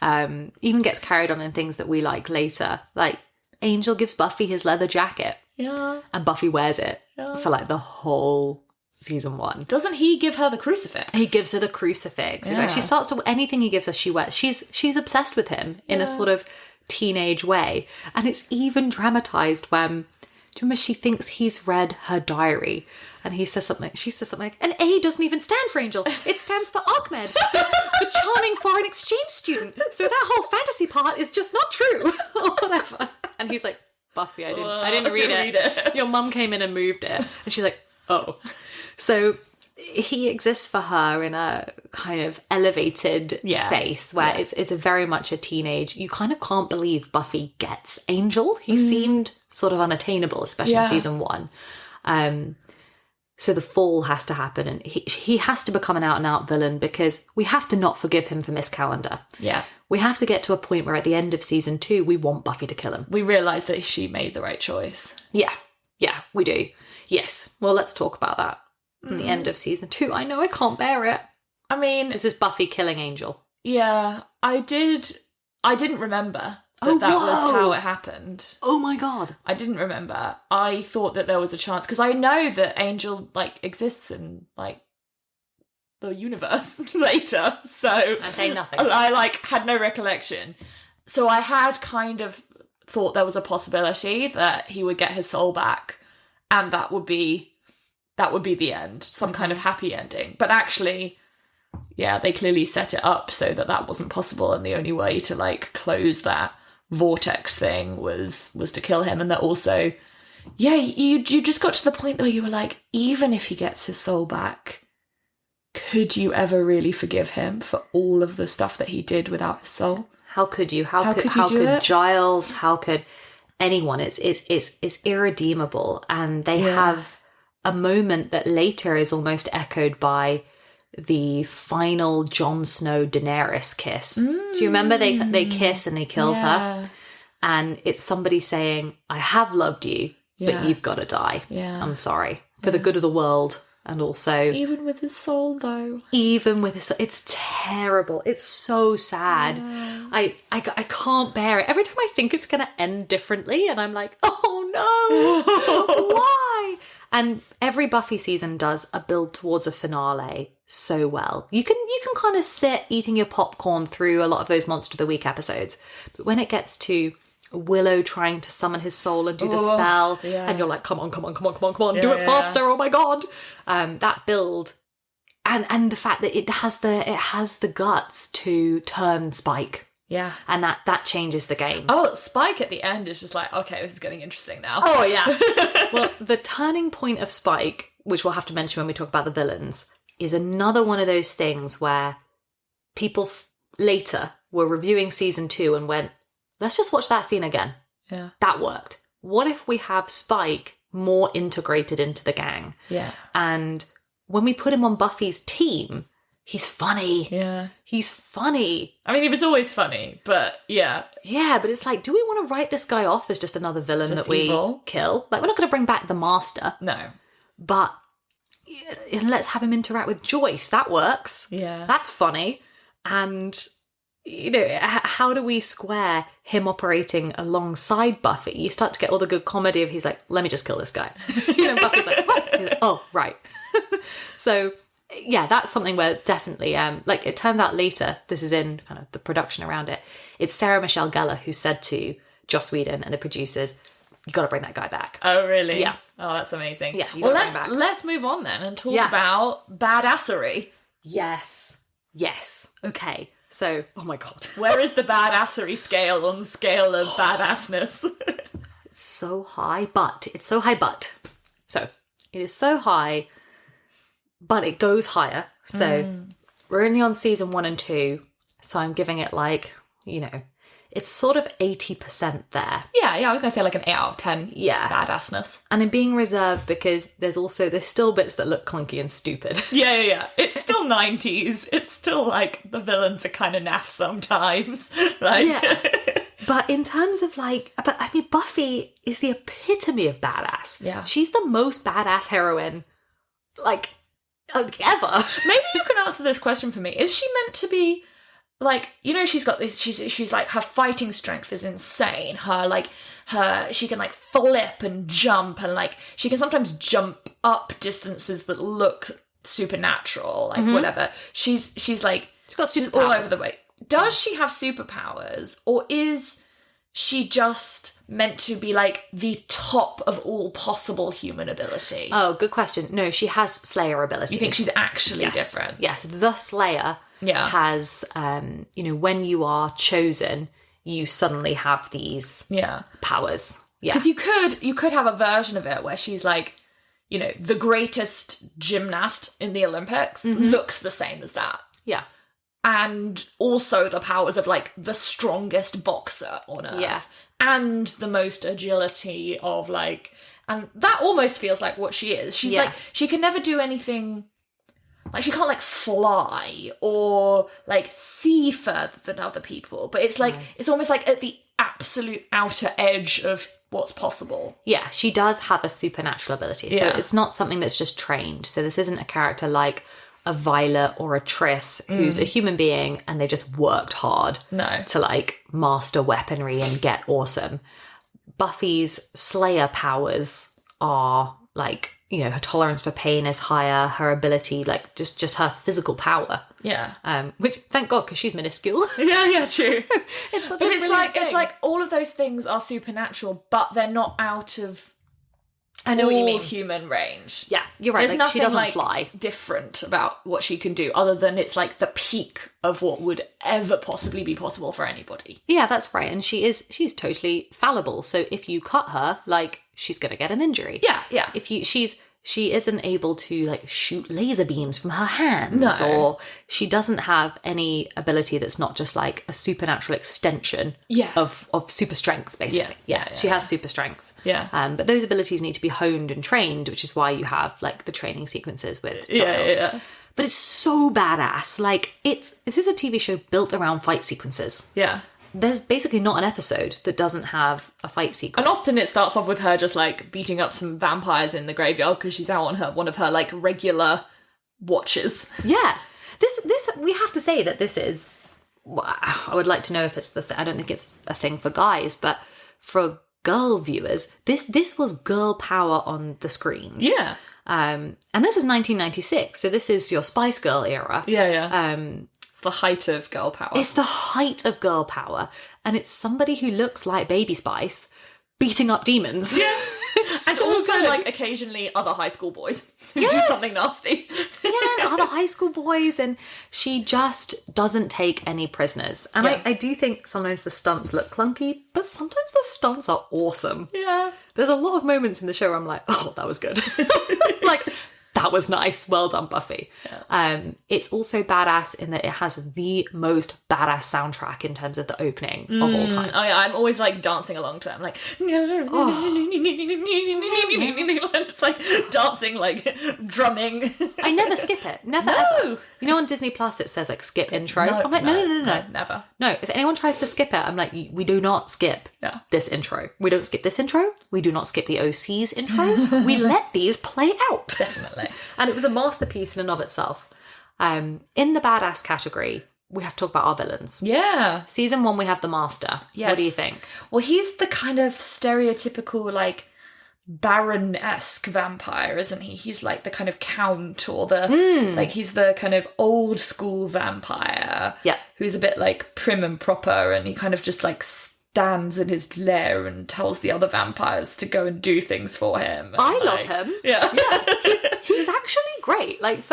even gets carried on in things that we like later. Like, Angel gives Buffy his leather jacket. Yeah. And Buffy wears it for, like, the whole... season 1. Doesn't he give her the crucifix? He gives her the crucifix. Yeah. She starts to... anything he gives her, she wears. She's obsessed with him in a sort of teenage way. And it's even dramatized when... do you remember she thinks he's read her diary? And she says something like, an A doesn't even stand for Angel. It stands for Ahmed, the charming foreign exchange student. So that whole fantasy part is just not true. Or whatever. And he's like, Buffy, I didn't read it. Your mum came in and moved it. And she's like, oh... So he exists for her in a kind of elevated space where it's a very much a teenage... you kind of can't believe Buffy gets Angel. He seemed sort of unattainable, especially in season 1. So the fall has to happen, and he has to become an out-and-out villain because we have to not forgive him for Miss Calendar. Yeah. We have to get to a point where at the end of season 2, we want Buffy to kill him. We realise that she made the right choice. Yeah, we do. Yes. Well, let's talk about that. In the end of season 2. I know, I can't bear it. I mean... this is Buffy killing Angel. Yeah, I didn't remember that was how it happened. Oh my god. I didn't remember. I thought that there was a chance, because I know that Angel, like, exists in, like, the universe later, so... I'm saying nothing. I, like, had no recollection. So I had kind of thought there was a possibility that he would get his soul back, and that would be the end, some kind of happy ending. But actually, they clearly set it up so that wasn't possible, and the only way to, like, close that vortex thing was to kill him. And that also, you just got to the point where you were like, even if he gets his soul back, could you ever really forgive him for all of the stuff that he did without his soul? How could you? How could it? Giles? How could anyone? It's irredeemable, and they have a moment that later is almost echoed by the final Jon Snow Daenerys kiss. Do you remember they kiss and he kills her? And it's somebody saying, I have loved you, but you've got to die. Yeah. I'm sorry. For the good of the world. And also... even with his soul, though. Even with his soul. It's terrible. It's so sad. Yeah. I can't bear it. Every time I think it's going to end differently, and I'm like, oh no, why? And every Buffy season does a build towards a finale so well. You can kind of sit eating your popcorn through a lot of those Monster of the Week episodes. But when it gets to Willow trying to summon his soul and do the spell, and you're like, come on, do it faster, oh my god. That build, and the fact that it has the guts to turn Spike. Yeah. And that changes the game. Oh, Spike at the end is just like, okay, this is getting interesting now. Oh, yeah. Well, the turning point of Spike, which we'll have to mention when we talk about the villains, is another one of those things where people later were reviewing season 2 and went, let's just watch that scene again. Yeah. That worked. What if we have Spike more integrated into the gang? Yeah. And when we put him on Buffy's team, he's funny. Yeah. He's funny. I mean, he was always funny, but yeah. Yeah, but it's like, do we want to write this guy off as just another villain Just that we evil? kill? Like, we're not going to bring back the Master, No. but let's have him interact with Joyce. That works. Yeah. That's funny. And, you know, how do we square him operating alongside Buffy? You start to get all the good comedy of he's like, let me just kill this guy. You know, Buffy's like, what? He's like, oh, right. So, yeah, that's something where definitely, like, it turns out later, this is in kind of the production around it, it's Sarah Michelle Gellar who said to Joss Whedon and the producers, you got to bring that guy back. Oh, really? Yeah. Oh, that's amazing. Yeah, you Well, gotta bring him back. let's move on then and talk about badassery. Yes. Okay. So, oh my God. Where is the badassery scale on the scale of badassness? It's so high, but. So, it is so high, but it goes higher. So, we're only on season 1 and 2. So, I'm giving it like, you know, it's sort of 80% there. Yeah, I was going to say like an 8 out of 10 Yeah. badassness. And I'm being reserved because there's still bits that look clunky and stupid. Yeah. It's still 90s. It's still like the villains are kind of naff sometimes. Like, Yeah. But in terms of like, but I mean, Buffy is the epitome of badass. Yeah. She's the most badass heroine, like, ever. Maybe you can answer this question for me. Is she meant to be like, you know, she's got this, she's like, her fighting strength is insane. She can like flip and jump, and like, she can sometimes jump up distances that look supernatural, like whatever. She's like, She's got she's superpowers. all over the way. Does she have superpowers, or is she just meant to be like the top of all possible human ability? Oh, good question. No, she has Slayer abilities. You think she's actually Yes. different? Yes, the Slayer has, you know, when you are chosen, you suddenly have these powers. Yeah. Because you could have a version of it where she's like, you know, the greatest gymnast in the Olympics looks the same as that. Yeah. And also the powers of like the strongest boxer on earth. Yeah. And the most agility of like, and that almost feels like what she is. She's like, she can never do anything, like she can't like fly or like see further than other people. But it's like, it's almost like at the absolute outer edge of what's possible. Yeah, she does have a supernatural ability. So it's not something that's just trained. So this isn't a character like a Violet or a Triss who's a human being and they've just worked hard to like master weaponry and get awesome. Buffy's Slayer powers are like, you know, her tolerance for pain is higher, her ability, like just her physical power. Yeah. Which thank God, because she's minuscule. Yeah, true. It's such But a it's like thing. it's like all of those things are supernatural, but they're not out of I know what you mean. human range. Yeah, you're right. There's Like, nothing she doesn't like fly. different about what she can do, other than it's like the peak of what would ever possibly be possible for anybody. Yeah, that's right. And she's totally fallible. So if you cut her, like, she's gonna get an injury. Yeah. If she isn't able to like shoot laser beams from her hands, No. or she doesn't have any ability that's not just like a supernatural extension of super strength, basically. Yeah, She has super strength. Yeah. But those abilities need to be honed and trained, which is why you have like the training sequences with trials. Yeah. But it's so badass. Like, this is a TV show built around fight sequences. Yeah. There's basically not an episode that doesn't have a fight sequence. And often it starts off with her just like beating up some vampires in the graveyard because she's out on one of her like regular watches. Yeah. This we have to say that this is, I would like to know if it's I don't think it's a thing for guys, but for girl viewers, this was girl power on the screens. Yeah. And this is 1996, so this is your Spice Girl era. Yeah. It's the height of girl power. It's the height of girl power, and it's somebody who looks like Baby Spice beating up demons. Yeah. It's and so also good. like occasionally other high school boys who do Yes. something nasty. Yeah, and other high school boys, and she just doesn't take any prisoners. And Yeah. I do think sometimes the stunts look clunky, but sometimes the stunts are awesome. Yeah. There's a lot of moments in the show where I'm like, oh, that was good. Like, That was nice. Well done, Buffy. Yeah. It's also badass in that it has the most badass soundtrack in terms of the opening of all time. I'm always like dancing along to it. I'm like, just like dancing, like drumming. I never skip it. Never ever. You know, on Disney Plus it says like skip intro. I'm like, no. Never. No, if anyone tries to skip it, I'm like, we do not skip this intro. We don't skip this intro. We do not skip the OC's intro. We let these play out. Definitely. And it was a masterpiece in and of itself. In the badass category, we have to talk about our villains. Yeah. Season 1, we have the Master. Yes. What do you think? Well, he's the kind of stereotypical, like, Baron-esque vampire, isn't he? He's like the kind of count or the, like, he's the kind of old school vampire. Yeah. Who's a bit like prim and proper, and he kind of just like stands in his lair and tells the other vampires to go and do things for him. And I love him. Yeah. He's actually great. Like,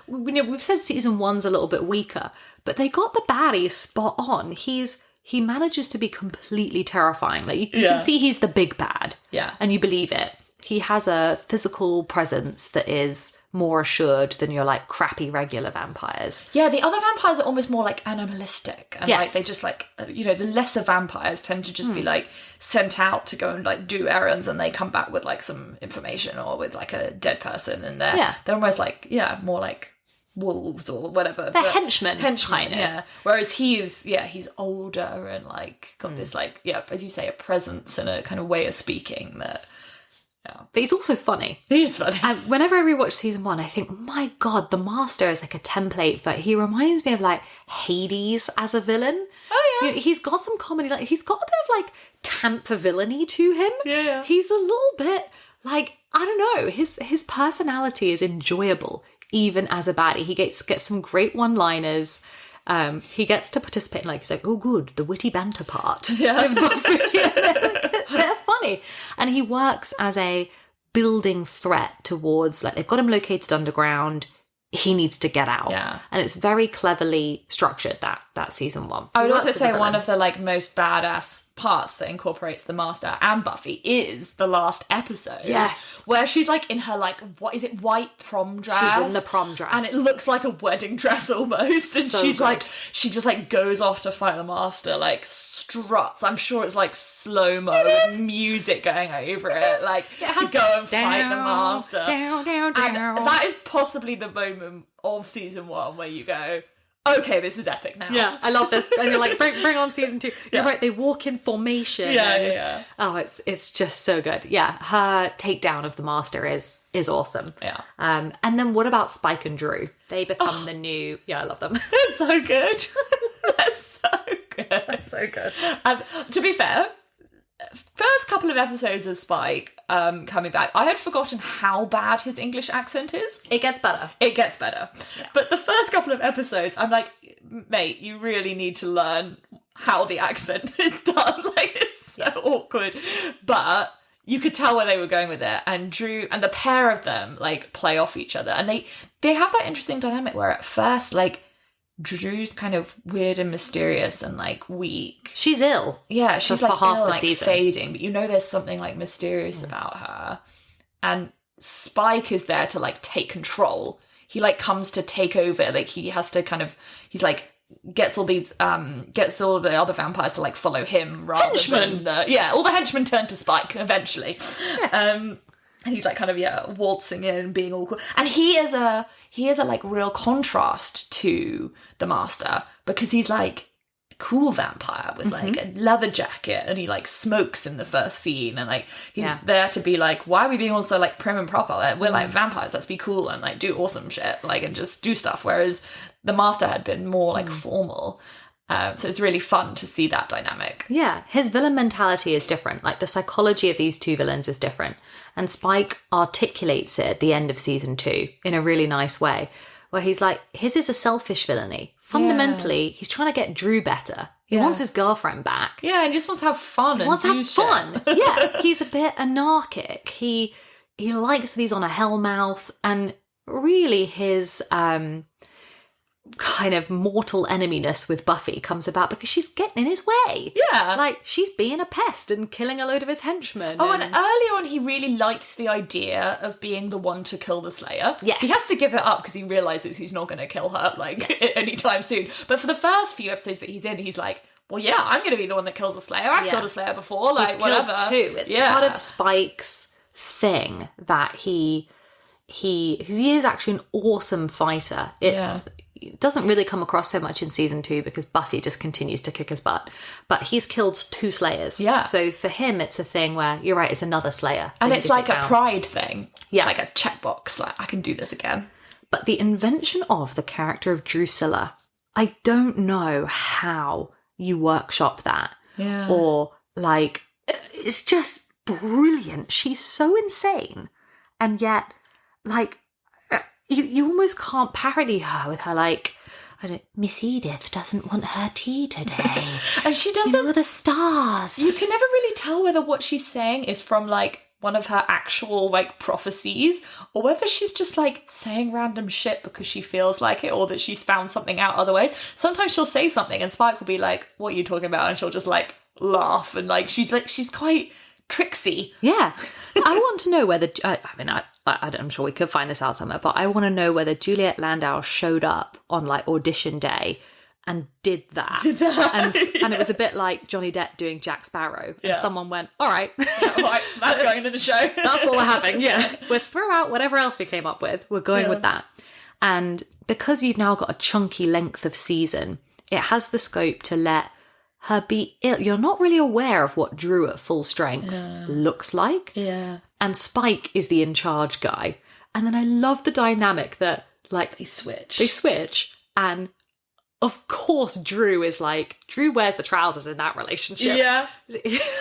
we've said season 1's a little bit weaker, but they got the baddie spot on. He manages to be completely terrifying. Like, you can see he's the big bad. Yeah. And you believe it. He has a physical presence that is more assured than your, like, crappy regular vampires. Yeah, the other vampires are almost more, like, animalistic. And, Yes. like, they just, like, you know, the lesser vampires tend to just be, like, sent out to go and, like, do errands, and they come back with, like, some information or with, like, a dead person. And they're almost, like, more, like, wolves or whatever. They're henchmen, kind of. Yeah. Whereas he's older and, like, got this, like, as you say, a presence and a kind of way of speaking that... Yeah. But he's also funny. He is funny. And whenever I rewatch season 1, I think, my God, the Master is like a template for... He reminds me of, like, Hades as a villain. Oh, yeah. You know, he's got some comedy. Like, he's got a bit of, like, camp villainy to him. Yeah. He's a little bit, like, I don't know. His personality is enjoyable, even as a baddie. He gets some great one-liners. He gets to participate in, like, he's like, oh, good, the witty banter part. Yeah. With Buffy. They're funny. And he works as a building threat towards, like, they've got him located underground. He needs to get out. Yeah. And it's very cleverly structured, that season 1. I would also say one of the, like, most badass parts that incorporates the Master and Buffy is the last episode. Yes. Where she's, like, in her, like, what is it, white prom dress? She's in the prom dress. And it looks like a wedding dress almost. And So she's good. like, she just, like, goes off to fight the Master, like, struts. I'm sure it's, like, slow-mo with music going over it. Like, to go and fight the Master. Down. And that is possibly the moment of season 1 where you go, okay, this is epic now. Yeah, I love this. And you're like, bring on season 2. You're right, they walk in formation. Yeah. Oh, it's just so good. Yeah, her takedown of the Master is awesome. Yeah. And then what about Spike and Drew? They become the new... Yeah, I love them. They're so good. They're so good. They're so good. And to be fair, first couple of episodes of Spike coming back, I had forgotten how bad his English accent is. It gets better. It gets better. Yeah. But the first couple of episodes, I'm like, mate, you really need to learn how the accent is done. Like, it's so awkward. But you could tell where they were going with it. And Drew and the pair of them, like, play off each other. And they have that interesting dynamic where at first, like, Drew's kind of weird and mysterious and, like, weak. She's ill. Yeah, she's for like half ill, the like season. fading, but you know there's something like mysterious about her. And Spike is there to, like, take control. He, like, comes to take over. Like, he has to kind of, he's like, gets all the other vampires to, like, follow him rather Henchmen. than all the henchmen turn to Spike eventually. Yes. And he's like kind of waltzing in, being all cool. And he is a like real contrast to the Master because he's like a cool vampire with like a leather jacket and he like smokes in the first scene and like he's there to be like, why are we being all so like prim and proper? Like, we're like vampires, let's be cool and like do awesome shit, like, and just do stuff. Whereas the Master had been more like formal. So it's really fun to see that dynamic. Yeah, his villain mentality is different. Like, the psychology of these two villains is different. And Spike articulates it at the end of season 2 in a really nice way, where he's like, his is a selfish villainy. Fundamentally, he's trying to get Drew better. He wants his girlfriend back. Yeah, he just wants to have fun and do shit. Yeah, he's a bit anarchic. He likes that he's on a hellmouth, and really his kind of mortal enemyness with Buffy comes about because she's getting in his way. Yeah. Like, she's being a pest and killing a load of his henchmen. Oh, and early on, he really likes the idea of being the one to kill the Slayer. Yes. He has to give it up because he realises he's not going to kill her, anytime soon. But for the first few episodes that he's in, he's like, well, yeah, I'm going to be the one that kills the Slayer. I've killed a Slayer before, he's whatever. Killed too. It's part of Spike's thing that he is actually an awesome fighter. It doesn't really come across so much in season 2 because Buffy just continues to kick his butt. But he's killed 2 Slayers. Yeah. So for him, it's a thing where, you're right, it's another Slayer. And it's like a pride thing. Yeah. It's like a checkbox. Like, I can do this again. But the invention of the character of Drusilla, I don't know how you workshop that. Yeah. Or, like, it's just brilliant. She's so insane. And yet, like... You almost can't parody her with her, like, Miss Edith doesn't want her tea today. And she doesn't... the stars. You can never really tell whether what she's saying is from, like, one of her actual, like, prophecies, or whether she's just, like, saying random shit because she feels like it, or that she's found something out other ways. Sometimes she'll say something and Spike will be like, what are you talking about? And she'll just, like, laugh. And, like, she's quite tricksy. Yeah. I want to know whether... I'm sure we could find this out somewhere, but I want to know whether Juliet Landau showed up on, like, audition day and did that. And it was a bit like Johnny Depp doing Jack Sparrow. And someone went, all right. That's going in the show. That's what we're having, yeah. We'll throw out whatever else we came up with. We're going with that. And because you've now got a chunky length of season, it has the scope to let her be ill. You're not really aware of what Drew at full strength looks like. Yeah. And Spike is the in-charge guy. And then I love the dynamic that, like... They switch. And, of course, Drew wears the trousers in that relationship. Yeah.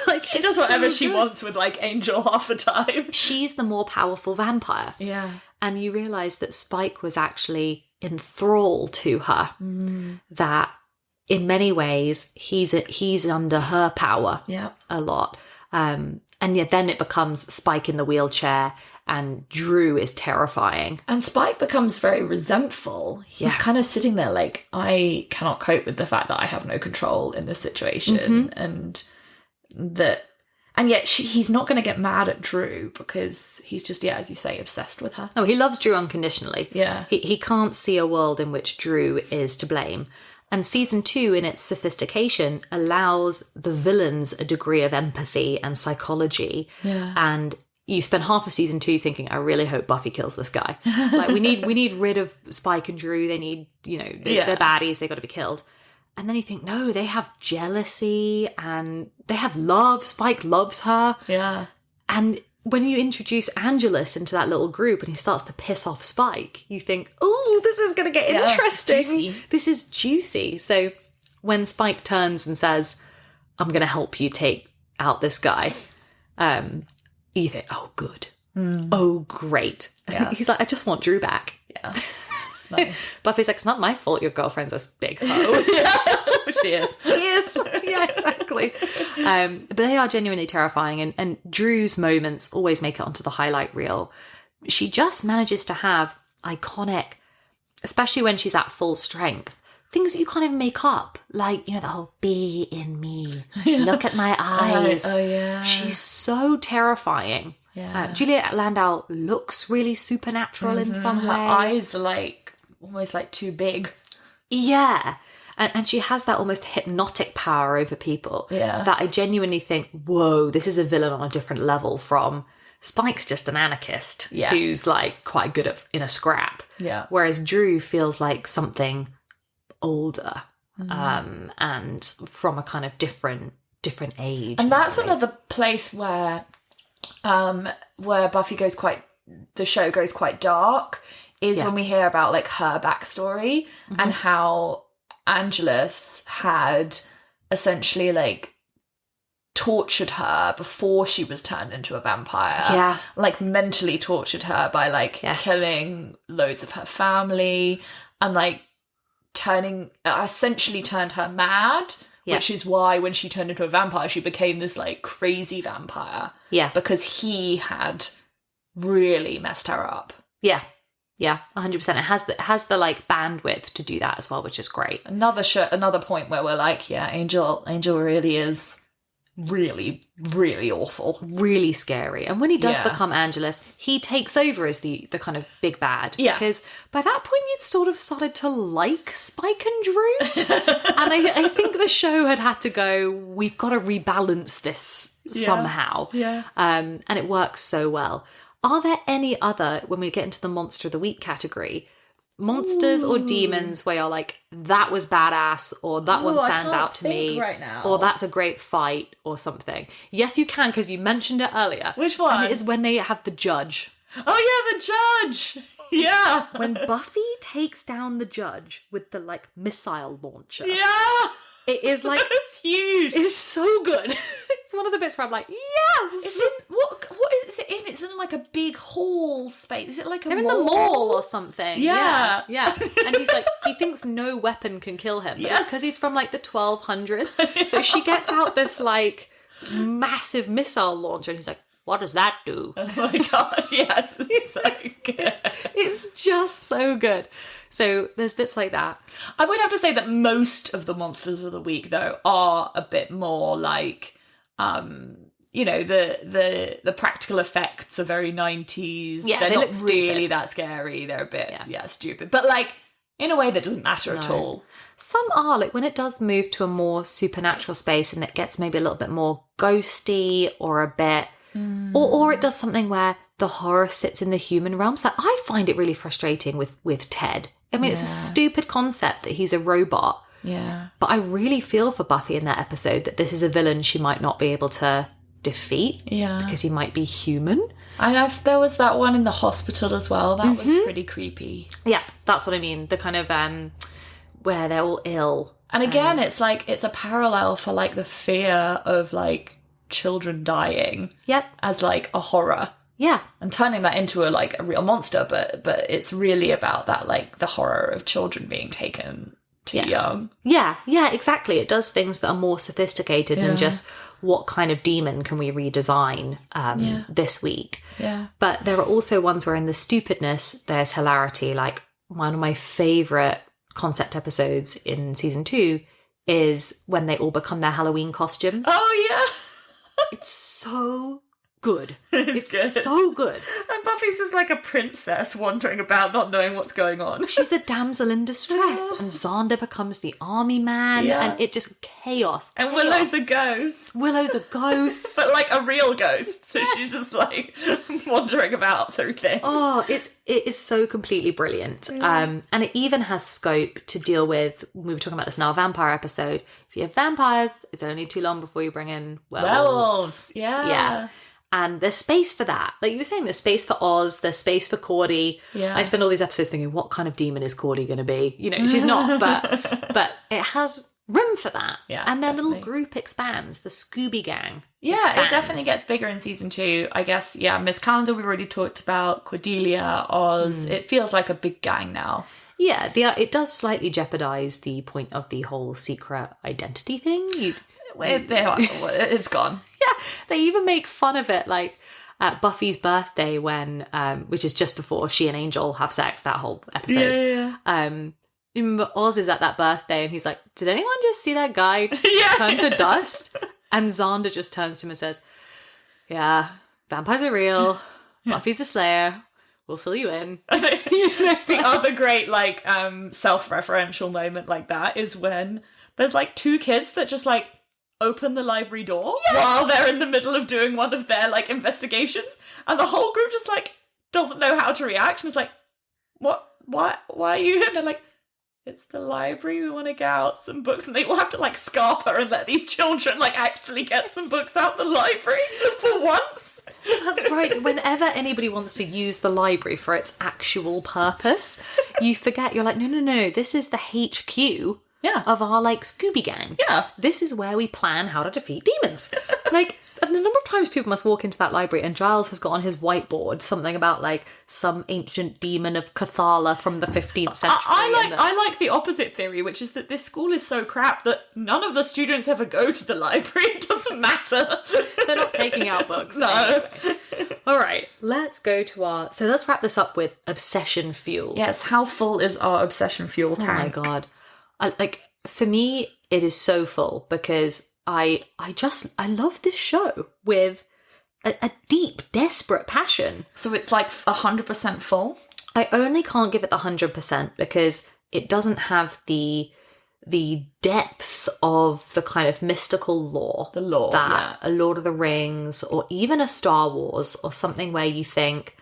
Like, she does whatever she wants with, like, Angel half the time. She's the more powerful vampire. Yeah. And you realise that Spike was actually in thrall to her. That, in many ways, he's under her power a lot. And yet then it becomes Spike in the wheelchair and Drew is terrifying. And Spike becomes very resentful. He's kind of sitting there like, I cannot cope with the fact that I have no control in this situation. And yet he's not going to get mad at Drew because he's just, as you say, obsessed with her. Oh, he loves Drew unconditionally. Yeah. He can't see a world in which Drew is to blame. And season 2, in its sophistication, allows the villains a degree of empathy and psychology. Yeah. And you spend half of season 2 thinking, I really hope Buffy kills this guy. Like, we need rid of Spike and Drew. They need, they're baddies. They got to be killed. And then you think, no, they have jealousy and they have love. Spike loves her. Yeah. And when you introduce Angelus into that little group and he starts to piss off Spike, you think, oh, this is going to get interesting. Juicy. This is juicy. So when Spike turns and says, I'm going to help you take out this guy, you think, oh, good. Oh, great. Yeah. He's like, I just want Drew back. Yeah. Nice. Buffy's like, it's not my fault your girlfriend's a big hoe. She is. She is. Yeah, exactly. But they are genuinely terrifying. And Drew's moments always make it onto the highlight reel. She just manages to have iconic, especially when she's at full strength, things that you can't even make up. Like, the whole be in me. Look at my eyes. Oh, yeah. She's so terrifying. Yeah. Juliet Landau looks really supernatural in some way. Her eyes are like almost like too big. Yeah. And she has that almost hypnotic power over people that I genuinely think, whoa, this is a villain on a different level from Spike's just an anarchist who's like quite good in a scrap. Yeah. Whereas Drew feels like something older and from a kind of different age. And that's another place where Buffy the show goes quite dark, is when we hear about like her backstory and how Angelus had essentially like tortured her before she was turned into a vampire. Yeah. Like mentally tortured her by like killing loads of her family and like essentially turned her mad. Which is why when she turned into a vampire, she became this like crazy vampire. Yeah. Because he had really messed her up. Yeah. Yeah, 100%. It has the like bandwidth to do that as well, which is great. Another point where we're like, yeah, Angel really is really, really awful. Really scary. And when he does Yeah. become Angelus, he takes over as the kind of big bad. Yeah. Because by that point, you'd sort of started to like Spike and Drew. And I think the show had to go, we've got to rebalance this somehow. Yeah. And it works so well. Are there any other, when we get into the Monster of the Week category, monsters or demons where you're like, that was badass, or that one stands out to me, right now. or that's a great fight, or something? Yes, you can, because you mentioned it earlier. Which one? And it is when they have the judge. Oh yeah, the judge. Yeah. When Buffy takes down the judge with the like missile launcher. Yeah. It is like, It's huge. it's so good. It's one of the bits where I'm like, yes! It's in, what is it in? It's in like a big hall space. Is it like a They're mall? in the mall or something. Yeah. Yeah. And he's like, he thinks no weapon can kill him. But it's Yes. because he's from like the 1200s. So she gets out this like massive missile launcher and he's like, what does that do? Oh my god, yes. It's so good. It's just so good. So there's bits like that. I would have to say that most of the monsters of the week, though, are a bit more like, you know, the practical effects are very 90s. Yeah, they're they not look really stupid. that scary. They're a bit, Yeah. stupid. But like, in a way that doesn't matter at No. all. Some are, like when it does move to a more supernatural space and it gets maybe a little bit more ghosty or a bit, or it does something where the horror sits in the human realm. So I find it really frustrating with Ted. I mean, it's a stupid concept that he's a robot, Yeah. but I really feel for Buffy in that episode that this is a villain she might not be able to defeat Yeah. because he might be human. There was that one in the hospital as well. That was pretty creepy. Yeah, that's what I mean. The kind of where they're all ill. And again, it's like, it's a parallel for like the fear of like children dying Yep. as like a horror. Yeah. And turning that into a real monster, but it's really about that, like the horror of children being taken too young. Yeah, exactly. It does things that are more sophisticated than just what kind of demon can we redesign this week. Yeah. But there are also ones where in the stupidness, there's hilarity. Like one of my favourite concept episodes in season 2 is when they all become their Halloween costumes. Oh, yeah. It's so good. It's It's good. so good. And Buffy's just like a princess wandering about, not knowing what's going on. She's a damsel in distress, and Xander becomes the army man, Yeah. and it just chaos. And chaos. Willow's a ghost. Willow's a ghost. But like a real ghost. So she's just like wandering about through things. Oh, it is so completely brilliant. And it even has scope to deal with, we were talking about this in our vampire episode. If you have vampires, it's only too long before you bring in werewolves. Yeah. Yeah. And there's space for that. Like you were saying, there's space for Oz, there's space for Cordi. Yeah. I spend all these episodes thinking, what kind of demon is Cordi going to be? You know, she's not, but it has room for that. Yeah, and their little definitely. group expands. The Scooby Gang Yeah, expands. it definitely gets bigger in season 2. I guess, Miss Calendar, we've already talked about. Cordelia, Oz. It feels like a big gang now. Yeah, it does slightly jeopardize the point of the whole secret identity thing. It's gone. Yeah, they even make fun of it, like at Buffy's birthday when, which is just before she and Angel have sex, that whole episode. You remember Oz is at that birthday and he's like, did anyone just see that guy turn to dust? And Xander just turns to him and says, yeah, vampires are real. Buffy's the Slayer. We'll fill you in. The other great, like, self-referential moment like that is when there's, like, 2 kids that just, like, open the library door while they're in the middle of doing one of their, like, investigations. And the whole group just, like, doesn't know how to react. And is like, what? Why are you here? And they're like, it's the library, we want to get out some books. And they all have to, like, scarper and let these children, like, actually get some books out the library for once. That's right. Whenever anybody wants to use the library for its actual purpose, you forget. You're like, no. This is the HQ of our, like, Scooby Gang. Yeah. This is where we plan how to defeat demons. Like, And the number of times people must walk into that library and Giles has got on his whiteboard something about like some ancient demon of Cathala from the 15th century. I like the opposite theory, which is that this school is so crap that none of the students ever go to the library. It doesn't matter. They're not taking out books. No. Anyway. All right, let's go to so let's wrap this up with obsession fuel. Yes, how full is our obsession fuel tank? Oh my God. For me, it is so full because I love this show with a deep, desperate passion. So it's like 100% full? I only can't give it the 100% because it doesn't have the depth of the kind of mystical lore. The lore, that a Lord of the Rings or even a Star Wars or something where you think,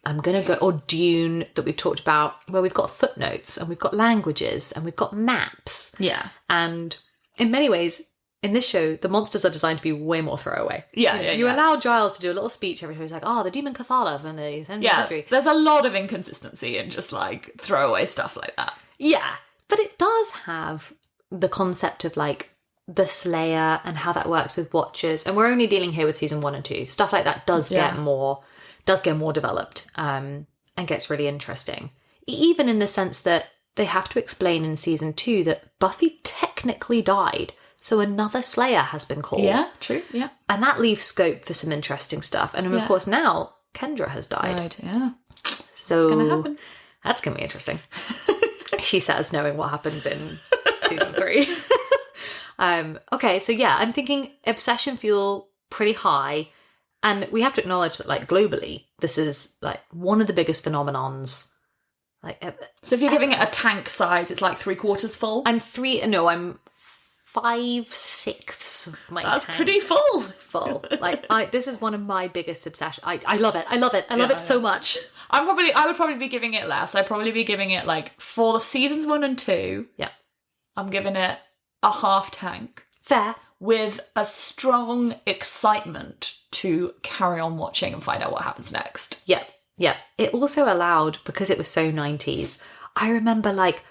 I'm going to go, or Dune that we've talked about, where we've got footnotes and we've got languages and we've got maps. Yeah. And in many ways, in this show, the monsters are designed to be way more throwaway. You allow Giles to do a little speech every time. He's like, the demon Cathala from the 10th century. There's a lot of inconsistency in just like throwaway stuff like that. Yeah. But it does have the concept of like the Slayer and how that works with Watchers. And we're only dealing here with season 1 and 2. Stuff like that does get more developed and gets really interesting. Even in the sense that they have to explain in season 2 that Buffy technically died. So another Slayer has been called. Yeah, true, yeah. And that leaves scope for some interesting stuff. And of course now Kendra has died. Right, yeah. So it's going to happen. That's going to be interesting. She says, knowing what happens in season 3. Okay, so yeah, I'm thinking obsession fuel pretty high. And we have to acknowledge that, like, globally, this is, like, one of the biggest phenomenons. Like, so if you're giving it a tank size, it's like 3/4 full? I'm 5/6 of my That's tank. pretty full. Full. Like, this is one of my biggest obsessions. I love it. I love it so much. I would probably be giving it less. I'd probably be giving it, like, for the seasons 1 and 2. Yeah. I'm giving it a half tank. Fair. With a strong excitement to carry on watching and find out what happens next. Yeah. It also allowed, because it was so 90s, I remember, like,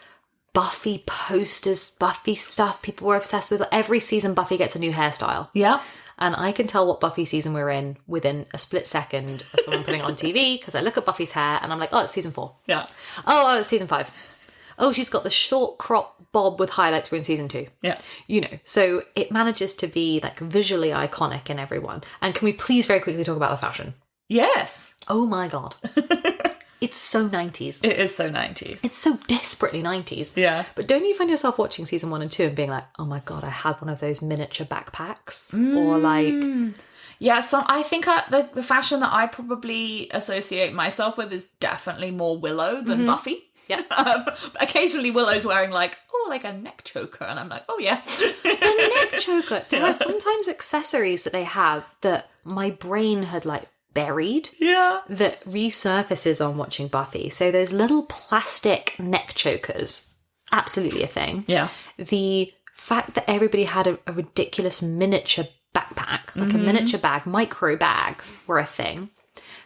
Buffy posters, Buffy stuff people were obsessed with. Every season Buffy gets a new hairstyle. Yeah. And I can tell what Buffy season we're in within a split second of someone putting it on TV, because I look at Buffy's hair and I'm like, it's season 4. Yeah. Oh, it's season 5. Oh, she's got the short crop bob with highlights. We're in season 2. Yeah. So it manages to be like visually iconic in everyone. And can we please very quickly talk about the fashion? Yes. Oh my God. It's so 90s. It is so 90s. It's so desperately 90s. Yeah. But don't you find yourself watching season 1 and 2 and being like, oh my God, I had one of those miniature backpacks? Or like... Yeah, so I think the fashion that I probably associate myself with is definitely more Willow than Buffy. Yeah. Occasionally Willow's wearing like a neck choker, and I'm like, oh yeah. The neck choker. There are sometimes accessories that they have that my brain had like buried. Yeah. That resurfaces on watching Buffy. So those little plastic neck chokers, absolutely a thing. Yeah. The fact that everybody had a ridiculous miniature backpack, like a miniature bag, micro bags were a thing.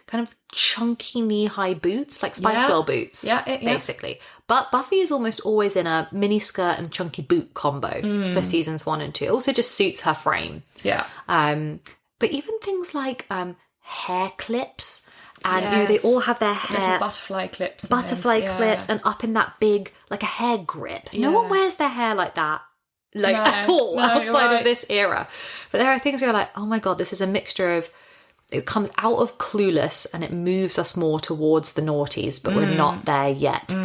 Kind of chunky knee-high boots, like Spice Girl boots, basically. But Buffy is almost always in a mini skirt and chunky boot combo for seasons 1 and 2. It also just suits her frame. Yeah. But even things like hair clips, and they all have their hair little butterfly clips, and up in that big, like a hair grip. No one wears their hair like that. At all outside of this era. But there are things where you're like, oh my God, this is a mixture of, it comes out of Clueless and it moves us more towards the noughties, but we're not there yet.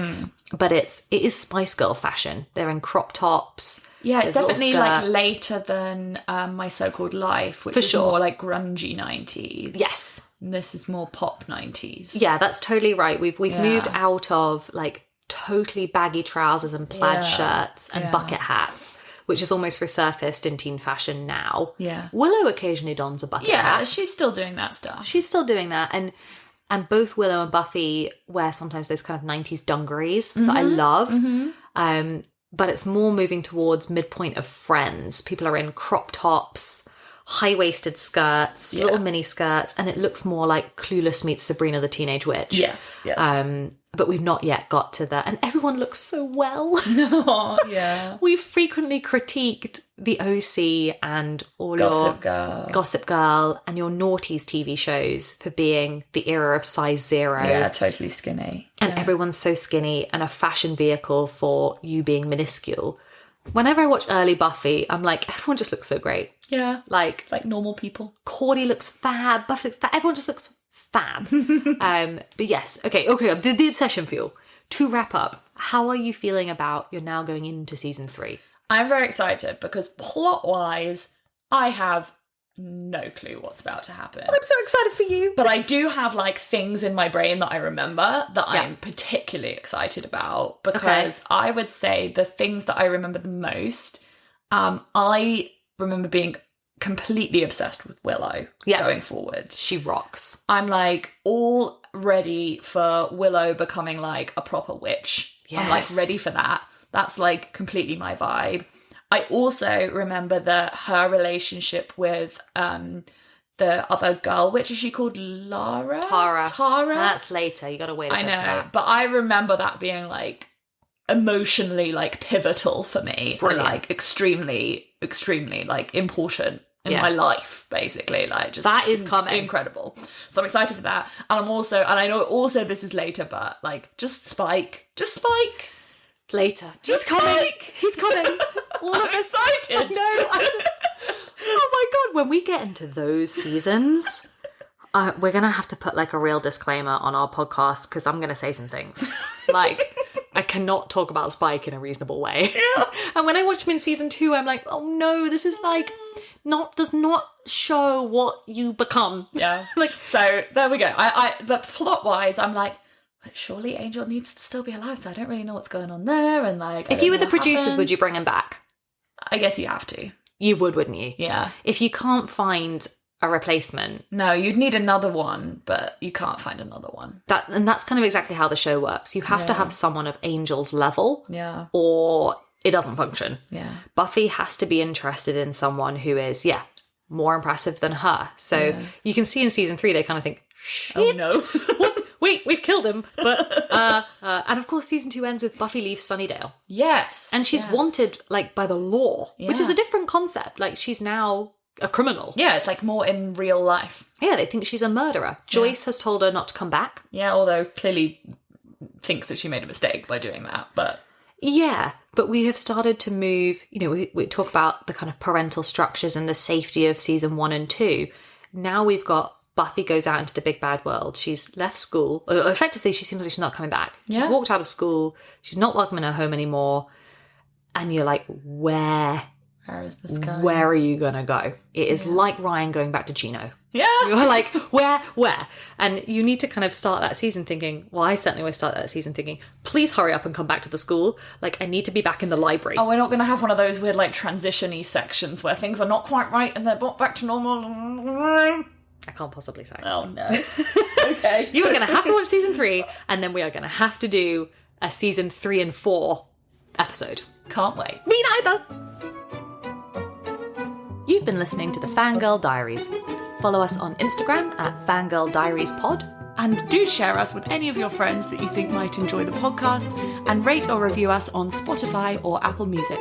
But it is Spice Girl fashion. They're in crop tops. Yeah, it's definitely like later than My So-Called Life, which is more like grungy 90s. Yes. And this is more pop 90s. Yeah, that's totally right. We've moved out of like totally baggy trousers and plaid shirts and bucket hats, which is almost resurfaced in teen fashion now. Yeah. Willow occasionally dons a bucket hat. Yeah, she's still doing that stuff. She's still doing that. And both Willow and Buffy wear sometimes those kind of 90s dungarees that I love. But it's more moving towards midpoint of Friends. People are in crop tops, high-waisted skirts, little mini skirts, and it looks more like Clueless meets Sabrina the Teenage Witch. Yes. but we've not yet got to that. And everyone looks so well. Oh, yeah. We've frequently critiqued the OC and all Gossip your Girl. Gossip Girl and your noughties TV shows for being the era of size 0. Yeah, totally skinny. And everyone's so skinny and a fashion vehicle for you being minuscule. Whenever I watch early Buffy, I'm like, everyone just looks so great. Yeah. Like normal people. Cordi looks fab, Buffy looks fab, everyone just looks fab. But yes, okay, the obsession fuel. To wrap up, how are you feeling about you're now going into season 3? I'm very excited because plot-wise, I have no clue what's about to happen. I'm so excited for you. But I do have like things in my brain that I remember that I'm particularly excited about because I would say the things that I remember the most, I remember being completely obsessed with Willow going forward. She rocks. I'm like all ready for Willow becoming like a proper witch. Yes. I'm like ready for that. That's like completely my vibe. I also remember that her relationship with the other girl, which is she called Lara? Tara. Tara. That's later. You got to wait. I know, but I remember that being like emotionally like pivotal for me, and like extremely, extremely like important in my life. Basically, like just that is coming incredible. So I'm excited for that, and I'm also, and I know also this is later, but like just Spike. Later. He's coming. He's coming. All I'm excited. Oh my god, when we get into those seasons, we're going to have to put like a real disclaimer on our podcast because I'm going to say some things. Like, I cannot talk about Spike in a reasonable way. Yeah. And when I watch him in season 2, I'm like, oh no, this is like, does not show what you become. Yeah. Like, so there we go. But plot-wise, I'm like, surely Angel needs to still be alive, so I don't really know what's going on there. And like, if you were the producers, would you bring him back? I guess you have to. You would, wouldn't you? Yeah. If you can't find a replacement. No, you'd need another one, but you can't find another one. And that's kind of exactly how the show works. You have to have someone of Angel's level. Yeah. Or it doesn't function. Yeah. Buffy has to be interested in someone who is, more impressive than her. So you can see in season 3, they kind of think, shit. Oh no. What? Wait, we've killed him. But and of course season 2 ends with Buffy leaves Sunnydale. Yes. And she's wanted like by the law, which is a different concept. Like she's now a criminal. Yeah, it's like more in real life. Yeah, they think she's a murderer. Joyce has told her not to come back. Yeah, although clearly thinks that she made a mistake by doing that, but... Yeah, but we have started to move, we talk about the kind of parental structures and the safety of season 1 and 2. Now we've got Buffy goes out into the big bad world. She's left school. Effectively, she seems like she's not coming back. Yeah. She's walked out of school. She's not welcome in her home anymore. And you're like, where is this going? Where are you going to go? It is like Ryan going back to Gino. Yeah. You're like, where? And you need to kind of start that season thinking, well, I certainly always start that season thinking, please hurry up and come back to the school. Like, I need to be back in the library. Oh, we're not going to have one of those weird, like, transition-y sections where things are not quite right and they're brought back to normal. I can't possibly say. Oh, no. Okay. You are going to have to watch season 3, and then we are going to have to do a season 3 and 4 episode. Can't wait. Me neither. You've been listening to the Fangirl Diaries. Follow us on Instagram at Fangirl Diaries Pod. And do share us with any of your friends that you think might enjoy the podcast, and rate or review us on Spotify or Apple Music.